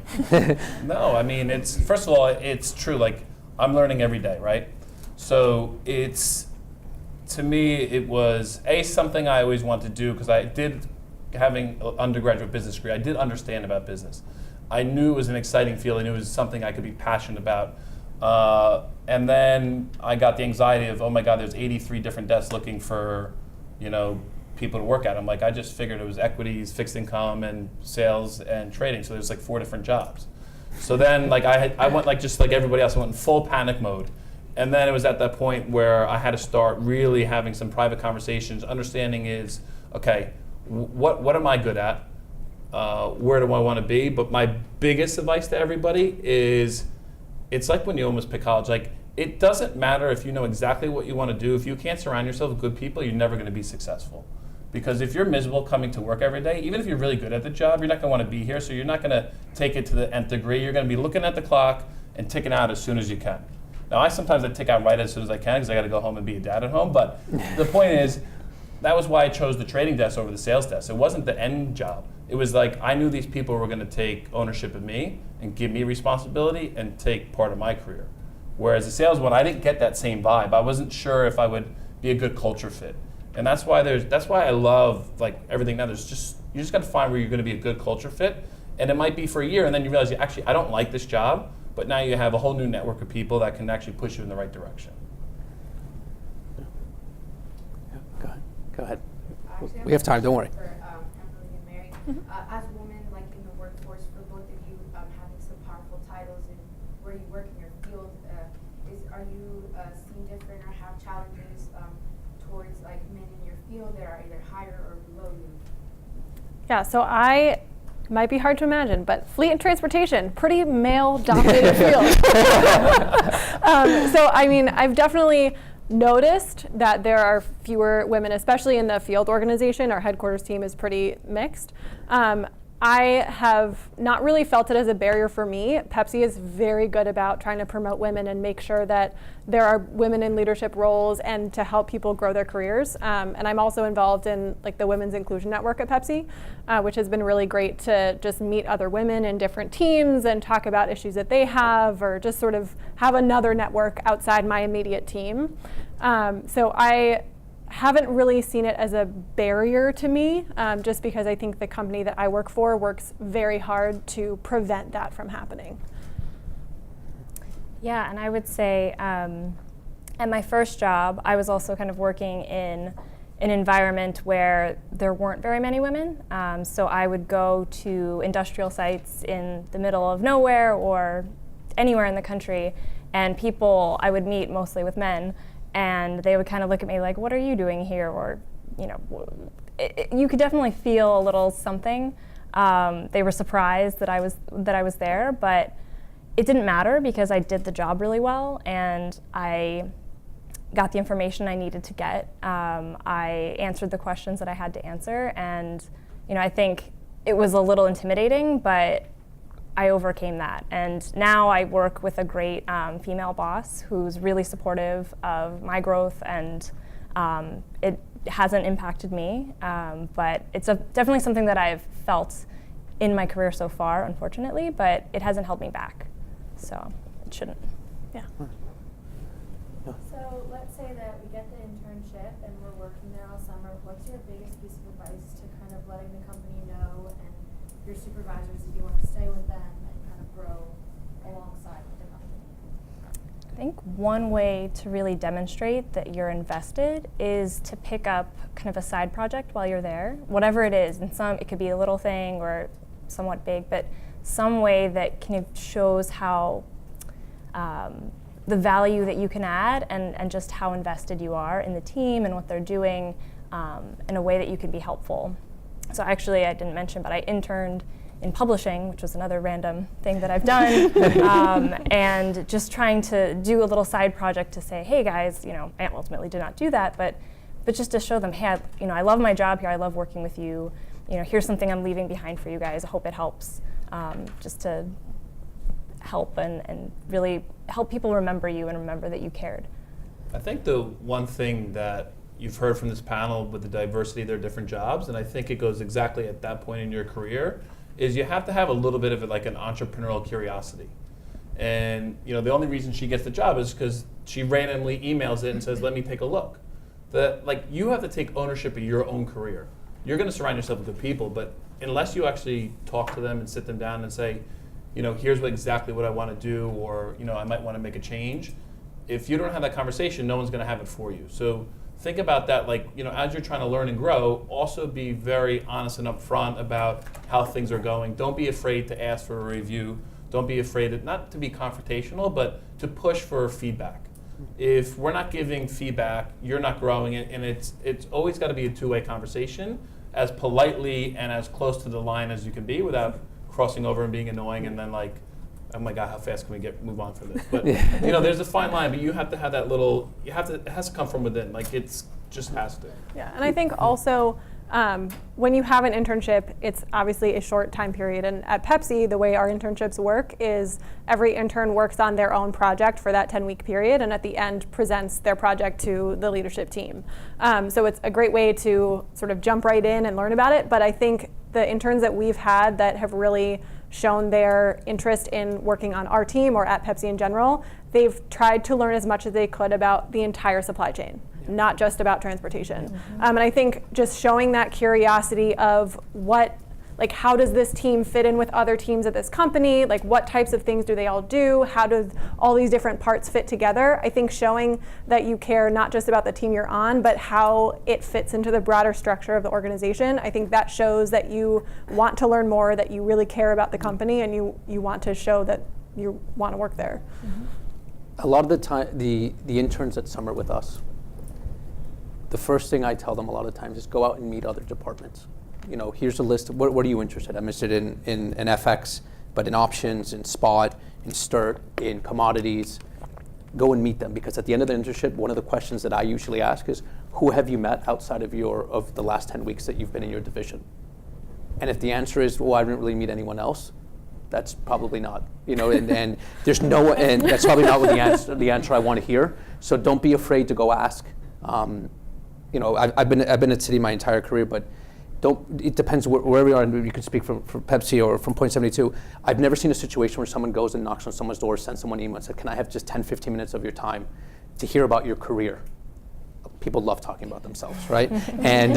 No, I mean, first of all, it's true. Like, I'm learning every day, right? So to me, it was something I always wanted to do, because I did, having an undergraduate business degree, I did understand about business. I knew it was an exciting field. I knew it was something I could be passionate about. And then I got the anxiety of, oh my God, there's 83 different desks looking for, people to work at. I'm like, I just figured it was equities, fixed income, and sales and trading. So there's like 4 different jobs. So then, like, I went just like everybody else. I went in full panic mode. And then it was at that point where I had to start really having some private conversations. Understanding is, okay, what am I good at? Where do I want to be? But my biggest advice to everybody is, it's like when you almost pick college. Like, it doesn't matter if you know exactly what you want to do. If you can't surround yourself with good people, you're never going to be successful. Because if you're miserable coming to work every day, even if you're really good at the job, you're not going to want to be here. So you're not going to take it to the nth degree. You're going to be looking at the clock and ticking out as soon as you can. Now, sometimes I tick out right as soon as I can because I got to go home and be a dad at home. But the point is, that was why I chose the trading desk over the sales desk. It wasn't the end job. It was like, I knew these people were going to take ownership of me and give me responsibility and take part of my career. Whereas the sales one, I didn't get that same vibe. I wasn't sure if I would be a good culture fit. And that's why I love, like, everything now. You just got to find where you're going to be a good culture fit. And it might be for a year, and then you realize, actually, I don't like this job. But now you have a whole new network of people that can actually push you in the right direction. Yeah, go ahead. We have time, don't worry. For Emily and Mary. As women, like in the workforce, for both of you, having some powerful titles and where you work in your field, are you seeing different or have challenges towards like men in your field that are either higher or below you? Yeah, so might be hard to imagine, but fleet and transportation, pretty male-dominated field. So, I mean, I've definitely noticed that there are fewer women, especially in the field organization. Our headquarters team is pretty mixed. I have not really felt it as a barrier for me. Pepsi is very good about trying to promote women and make sure that there are women in leadership roles and to help people grow their careers. And I'm also involved in like the Women's Inclusion Network at Pepsi, which has been really great to just meet other women in different teams and talk about issues that they have, or just sort of have another network outside my immediate team. So I haven't really seen it as a barrier to me, just because I think the company that I work for works very hard to prevent that from happening. Yeah, and I would say at my first job, I was also kind of working in an environment where there weren't very many women. So I would go to industrial sites in the middle of nowhere or anywhere in the country, and people I would meet mostly with men, and they would kind of look at me like, what are you doing here? Or, you know, you could definitely feel a little something. They were surprised that I was there, but it didn't matter because I did the job really well and I got the information I needed to get. I answered the questions that I had to answer, and you know, I think it was a little intimidating, but I overcame that. And now I work with a great female boss who's really supportive of my growth, and it hasn't impacted me, but it's definitely something that I've felt in my career so far, unfortunately, but it hasn't held me back, so it shouldn't. Yeah. So let's say that we get the internship and we're working there all summer. What's your biggest piece of advice to kind of letting the company know and your supervisors if you want to stay with them and kind of grow alongside with the company? I think one way to really demonstrate that you're invested is to pick up kind of a side project while you're there, whatever it is. And it could be a little thing or somewhat big, but some way that kind of shows how the value that you can add and just how invested you are in the team and what they're doing in a way that you can be helpful. So actually, I didn't mention, but I interned in publishing, which was another random thing that I've done, and just trying to do a little side project to say, hey guys, you know, I ultimately did not do that, but just to show them, hey, I love my job here, I love working with you, here's something I'm leaving behind for you guys, I hope it helps, just to help and really help people remember you and remember that you cared. I think the one thing that you've heard from this panel with the diversity of their different jobs, and I think it goes exactly at that point in your career, is you have to have a little bit of like an entrepreneurial curiosity. And the only reason she gets the job is because she randomly emails it and says, let me take a look. You have to take ownership of your own career. You're going to surround yourself with good people, but unless you actually talk to them and sit them down and say, here's exactly what I want to do, or I might want to make a change. If you don't have that conversation, no one's going to have it for you. So think about that, as you're trying to learn and grow, also be very honest and upfront about how things are going. Don't be afraid to ask for a review. Don't be afraid not to be confrontational, but to push for feedback. If we're not giving feedback, you're not growing it, and it's always got to be a two-way conversation, as politely and as close to the line as you can be without crossing over and being annoying, and then oh my God, how fast can we move on from this? But there's a fine line, but you have to have that it has to come from within. It's just has to. Yeah, and I think also when you have an internship, it's obviously a short time period. And at Pepsi, the way our internships work is every intern works on their own project for that 10-week period, and at the end presents their project to the leadership team. So it's a great way to sort of jump right in and learn about it. But I think the interns that we've had that have really shown their interest in working on our team or at Pepsi in general, they've tried to learn as much as they could about the entire supply chain, not just about transportation. Mm-hmm. And I think just showing that curiosity of how does this team fit in with other teams at this company? What types of things do they all do? How do all these different parts fit together? I think showing that you care not just about the team you're on, but how it fits into the broader structure of the organization. I think that shows that you want to learn more, that you really care about the company, and you want to show that you want to work there. Mm-hmm. A lot of the time, the interns that summer with us, the first thing I tell them a lot of times is go out and meet other departments. Here's a list of what are you interested in? I'm interested in FX, but in options, in spot, in STIRT, in commodities. Go and meet them, because at the end of the internship, one of the questions that I usually ask is, who have you met outside of the last 10 weeks that you've been in your division? And if the answer is, well, I didn't really meet anyone else, that's probably not, and there's no, and that's probably not what the answer I want to hear. So don't be afraid to go ask. I've been at Citi my entire career, but it depends wherever you are, and you can speak from Pepsi or from Point72. I've never seen a situation where someone goes and knocks on someone's door, sends someone an email and said, can I have just 10, 15 minutes of your time to hear about your career? People love talking about themselves, right? And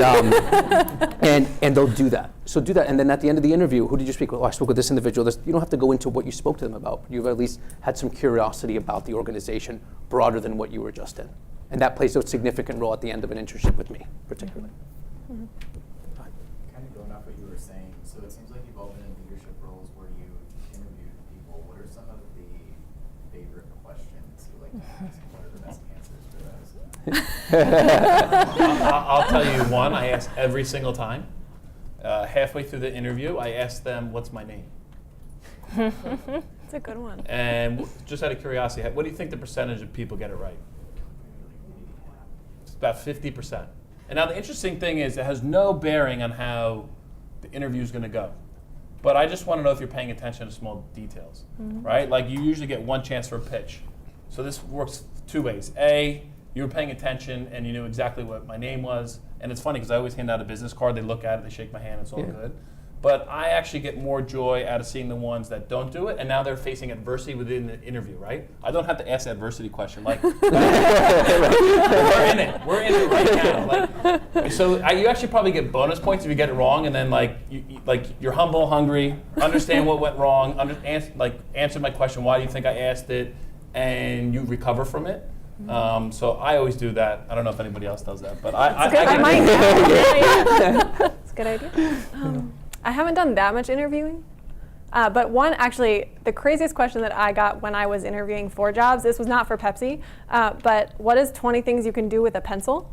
they'll do that. So do that, and then at the end of the interview, who did you speak with? Oh, I spoke with this individual. You don't have to go into what you spoke to them about. You've at least had some curiosity about the organization broader than what you were just in. And that plays a significant role at the end of an internship with me, particularly. Kind of going off what you were saying, so it seems like you've all been in leadership roles where you interviewed people. What are some of the favorite questions you like to ask? What are the best answers for those? I'll tell you one I ask every single time. Halfway through the interview, I ask them, what's my name? It's a good one. And just out of curiosity, what do you think the percentage of people get it right? It's about 50%. And now the interesting thing is it has no bearing on how the interview is going to go. But I just want to know if you're paying attention to small details, right? Like you usually get one chance for a pitch. So this works two ways. A, you were paying attention and you knew exactly what my name was. And it's funny because I always hand out a business card. They look at it, they shake my hand, it's all good. But I actually get more joy out of seeing the ones that don't do it, and now they're facing adversity within the interview, right? I don't have to ask the adversity question. Like, we're in it right now. Like, so you actually probably get bonus points if you get it wrong, and then you're humble, hungry, understand what went wrong, answer my question. Why do you think I asked it? And you recover from it. So I always do that. I don't know if anybody else does that, but I might. It's a good idea. I haven't done that much interviewing, but the craziest question that I got when I was interviewing for jobs, this was not for Pepsi, but what is 20 things you can do with a pencil?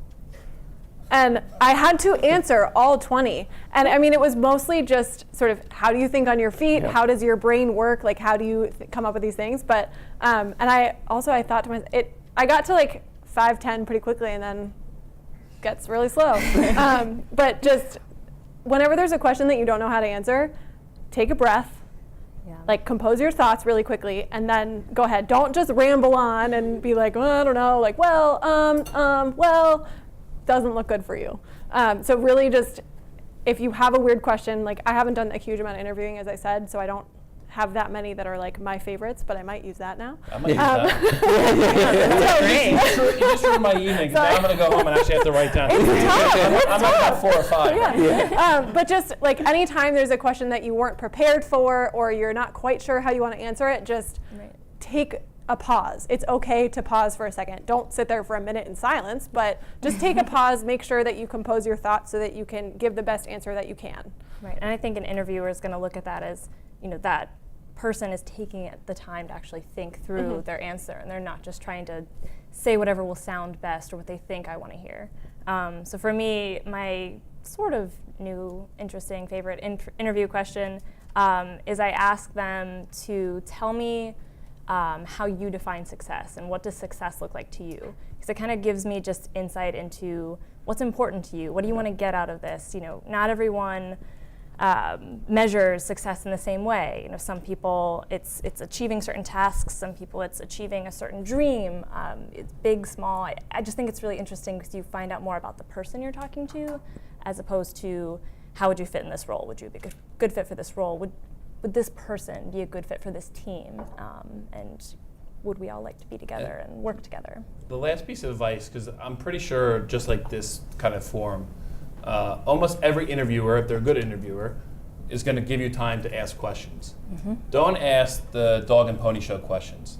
And I had to answer all 20. And I mean, it was mostly just sort of, how do you think on your feet? How does your brain work? Like, how do you come up with these things? But, and I thought to myself, I got to like 5-10 pretty quickly and then gets really slow. But just, whenever there's a question that you don't know how to answer, take a breath, like compose your thoughts really quickly, and then go ahead. Don't just ramble on and be like, oh, I don't know, like, well, doesn't look good for you. So really just, if you have a weird question, like I haven't done a huge amount of interviewing, as I said, so I don't have that many that are like my favorites, but I might use that now. I might use that. You just ruined my evening. Now I'm going to go home and actually have to write down. It's tough. I'm at about 4 or 5. But just like anytime there's a question that you weren't prepared for or you're not quite sure how you want to answer it, just take a pause. It's okay to pause for a second. Don't sit there for a minute in silence, but just take a pause, make sure that you compose your thoughts so that you can give the best answer that you can. Right, and I think an interviewer is going to look at that as, that person is taking the time to actually think through their answer, and they're not just trying to say whatever will sound best or what they think I want to hear. So for me, my sort of new, interesting, favorite interview question is I ask them to tell me how you define success and what does success look like to you, because it kind of gives me just insight into what's important to you. What do you want to get out of this? Not everyone measures success in the same way. Some people it's achieving certain tasks. Some people it's achieving a certain dream. It's big, small. I just think it's really interesting because you find out more about the person you're talking to, as opposed to how would you fit in this role? Would you be a good fit for this role? Would this person be a good fit for this team? And would we all like to be together and work together? The last piece of advice, because I'm pretty sure just like this kind of forum, almost every interviewer, if they're a good interviewer, is going to give you time to ask questions. Don't ask the dog and pony show questions.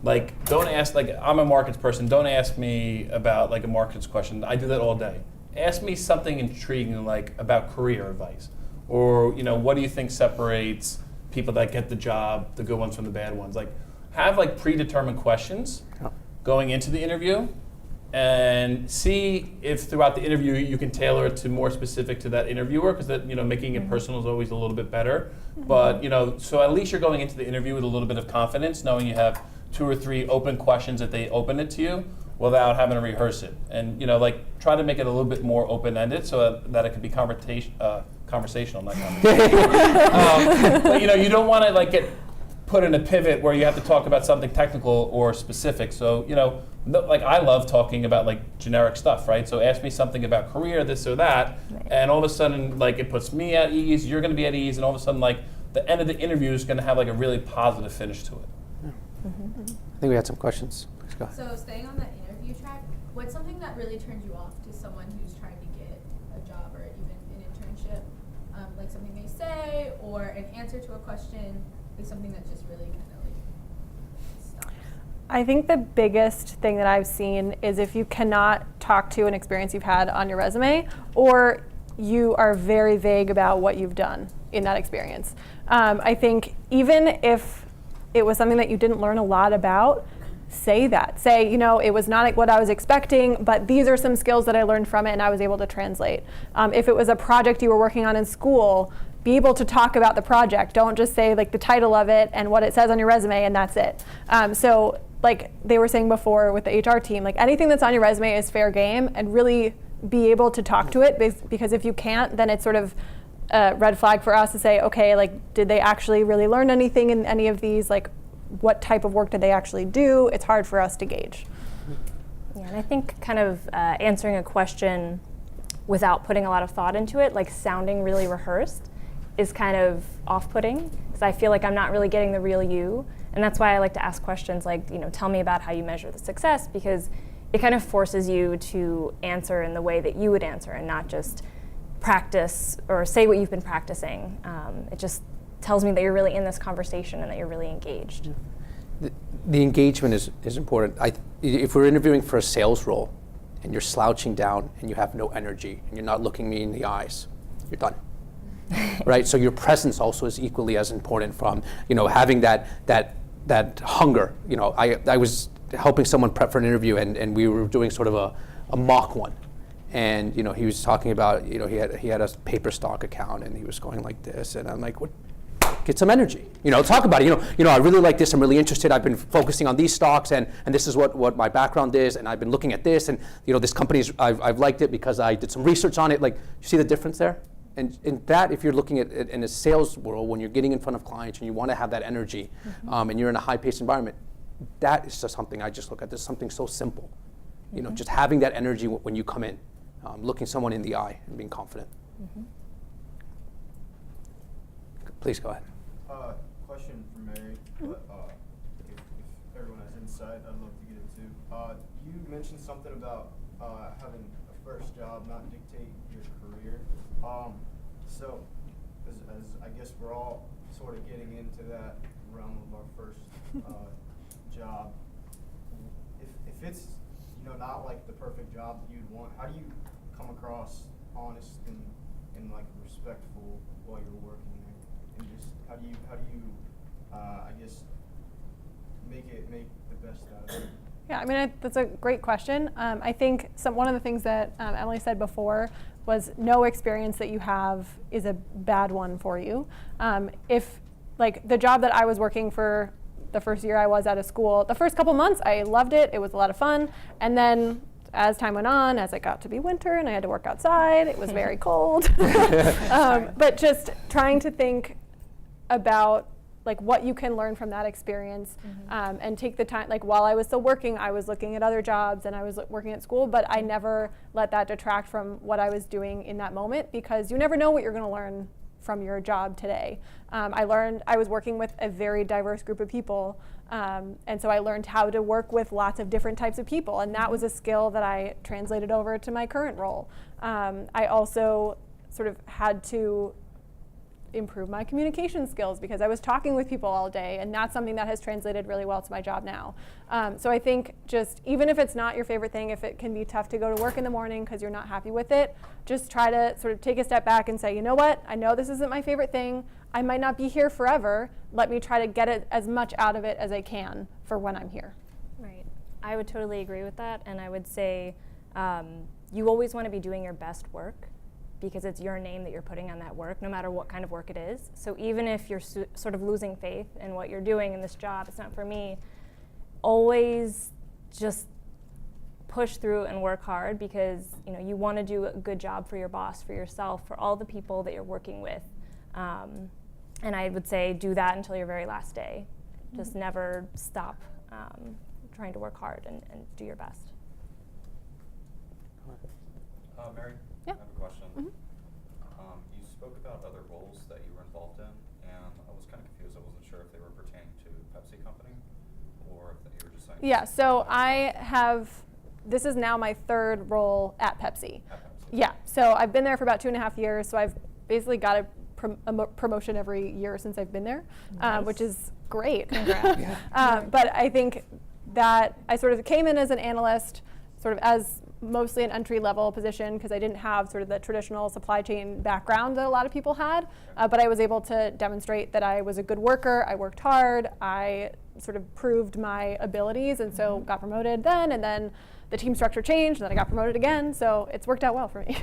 Like, don't ask, like, I'm a markets person, don't ask me about like a markets question. I do that all day. Ask me something intriguing, like about career advice. Or, what do you think separates people that get the job, the good ones from the bad ones? Like, have like predetermined questions going into the interview, and see if throughout the interview you can tailor it to more specific to that interviewer, because that making it personal is always a little bit better. But so at least you're going into the interview with a little bit of confidence, knowing you have 2 or 3 open questions that they open it to you without having to rehearse it, and try to make it a little bit more open-ended so that it can be conversational, not conversational. But you don't want to get put in a pivot where you have to talk about something technical or specific. So I love talking about generic stuff, right? So ask me something about career, this or that, and all of a sudden it puts me at ease. You're going to be at ease, and all of a sudden the end of the interview is going to have a really positive finish to it. I think we had some questions. Please go ahead. So staying on the interview track, What's something that really turns you off to someone who's trying to get a job or even an internship? Like something they say or an answer to a question, like something that just really kind of like stops? I think the biggest thing that I've seen is if you cannot talk to an experience you've had on your resume, or you are very vague about what you've done in that experience. I think even if it was something that you didn't learn a lot about, say that. Say, it was not what I was expecting, but these are some skills that I learned from it and I was able to translate. If it was a project you were working on in school, be able to talk about the project. Don't just say like the title of it and what it says on your resume and that's it. So like they were saying before with the HR team, like anything that's on your resume is fair game, and really be able to talk to it, because if you can't, then it's sort of a red flag for us to say, okay, like did they actually really learn anything in any of these? Like what type of work did they actually do? It's hard for us to gauge. Yeah, and I think kind of answering a question without putting a lot of thought into it, like sounding really rehearsed, is kind of off-putting, because I feel like I'm not really getting the real you. And that's why I like to ask questions like, tell me about how you measure the success, because it kind of forces you to answer in the way that you would answer and not just practice or say what you've been practicing. It just tells me that you're really in this conversation and that you're really engaged. The engagement is important. If we're interviewing for a sales role and you're slouching down and you have no energy and you're not looking me in the eyes, you're done. Right? So your presence also is equally as important, from having that hunger. I was helping someone prep for an interview, and we were doing sort of a mock one. And he was talking about he had a paper stock account and he was going like this, and I'm like, what? Get some energy. Talk about it. I really like this. I'm really interested. I've been focusing on these stocks, and this is what my background is, and I've been looking at this, and this company's I've liked it because I did some research on it. Like, you see the difference there? And in that, if you're looking at in a sales world, when you're getting in front of clients and you want to have that energy, and you're in a high-paced environment, that is just something I just look at. This is something so simple. Just having that energy when you come in, looking someone in the eye and being confident. Please go ahead. Question for Mary, but if everyone has insight, I'd love to get it too. You mentioned something about having a first job not dictate your career. So, as I guess we're all sort of getting into that realm of our first job, if it's not like the perfect job that you'd want, how do you come across honest and like respectful while you're working there? And just how do you I guess make the best out of it? Yeah, I mean, that's a great question. I think one of the things that Emily said before was no experience that you have is a bad one for you. If like the job that I was working for the first year I was out of school, the first couple months I loved it. It was a lot of fun. And then as time went on, as it got to be winter and I had to work outside, it was very cold. But just trying to think about like what you can learn from that experience, and take the time. Like while I was still working, I was looking at other jobs and I was working at school, but I never let that detract from what I was doing in that moment, because you never know what you're going to learn from your job today. I was working with a very diverse group of people, and so I learned how to work with lots of different types of people, and that was a skill that I translated over to my current role. I also sort of had to improve my communication skills because I was talking with people all day, and that's something that has translated really well to my job now. So I think just even if it's not your favorite thing, if it can be tough to go to work in the morning because you're not happy with it, just try to sort of take a step back and say, you know what, I know this isn't my favorite thing. I might not be here forever. Let me try to get it as much out of it as I can for when I'm here. Right. I would totally agree with that, and I would say you always want to be doing your best work, because it's your name that you're putting on that work, no matter what kind of work it is. So even if you're sort of losing faith in what you're doing in this job, it's not for me, always just push through and work hard, because you want to do a good job for your boss, for yourself, for all the people that you're working with. And I would say do that until your very last day. Just never stop trying to work hard and do your best. Mary? Yeah. I have a question. You spoke about other roles that you were involved in, and I was kind of confused. I wasn't sure if they were pertaining to Pepsi Company or if you were just saying. Yeah, so I have this is now my third role at Pepsi. At Pepsi. Yeah, so I've been there for about 2.5 years, so I've basically got a promotion every year since I've been there, which is great. Congrats. But I think that I sort of came in as an analyst, sort of as mostly an entry-level position because I didn't have sort of the traditional supply chain background that a lot of people had, but I was able to demonstrate that I was a good worker, I worked hard, I sort of proved my abilities, and so got promoted then, and then the team structure changed, and then I got promoted again, so it's worked out well for me.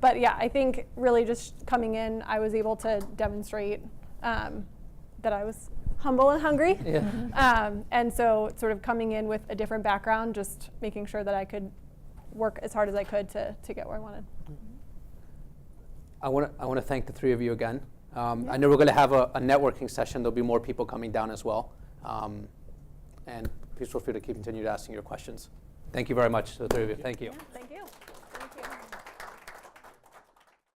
But yeah, I think really just coming in, I was able to demonstrate that I was humble and hungry. Yeah. And so sort of coming in with a different background, just making sure that I could work as hard as I could to get where I wanted. I want to thank the three of you again. I know we're going to have a networking session. There'll be more people coming down as well. And please feel free to continue asking your questions. Thank you very much to the three of you. Thank you. Thank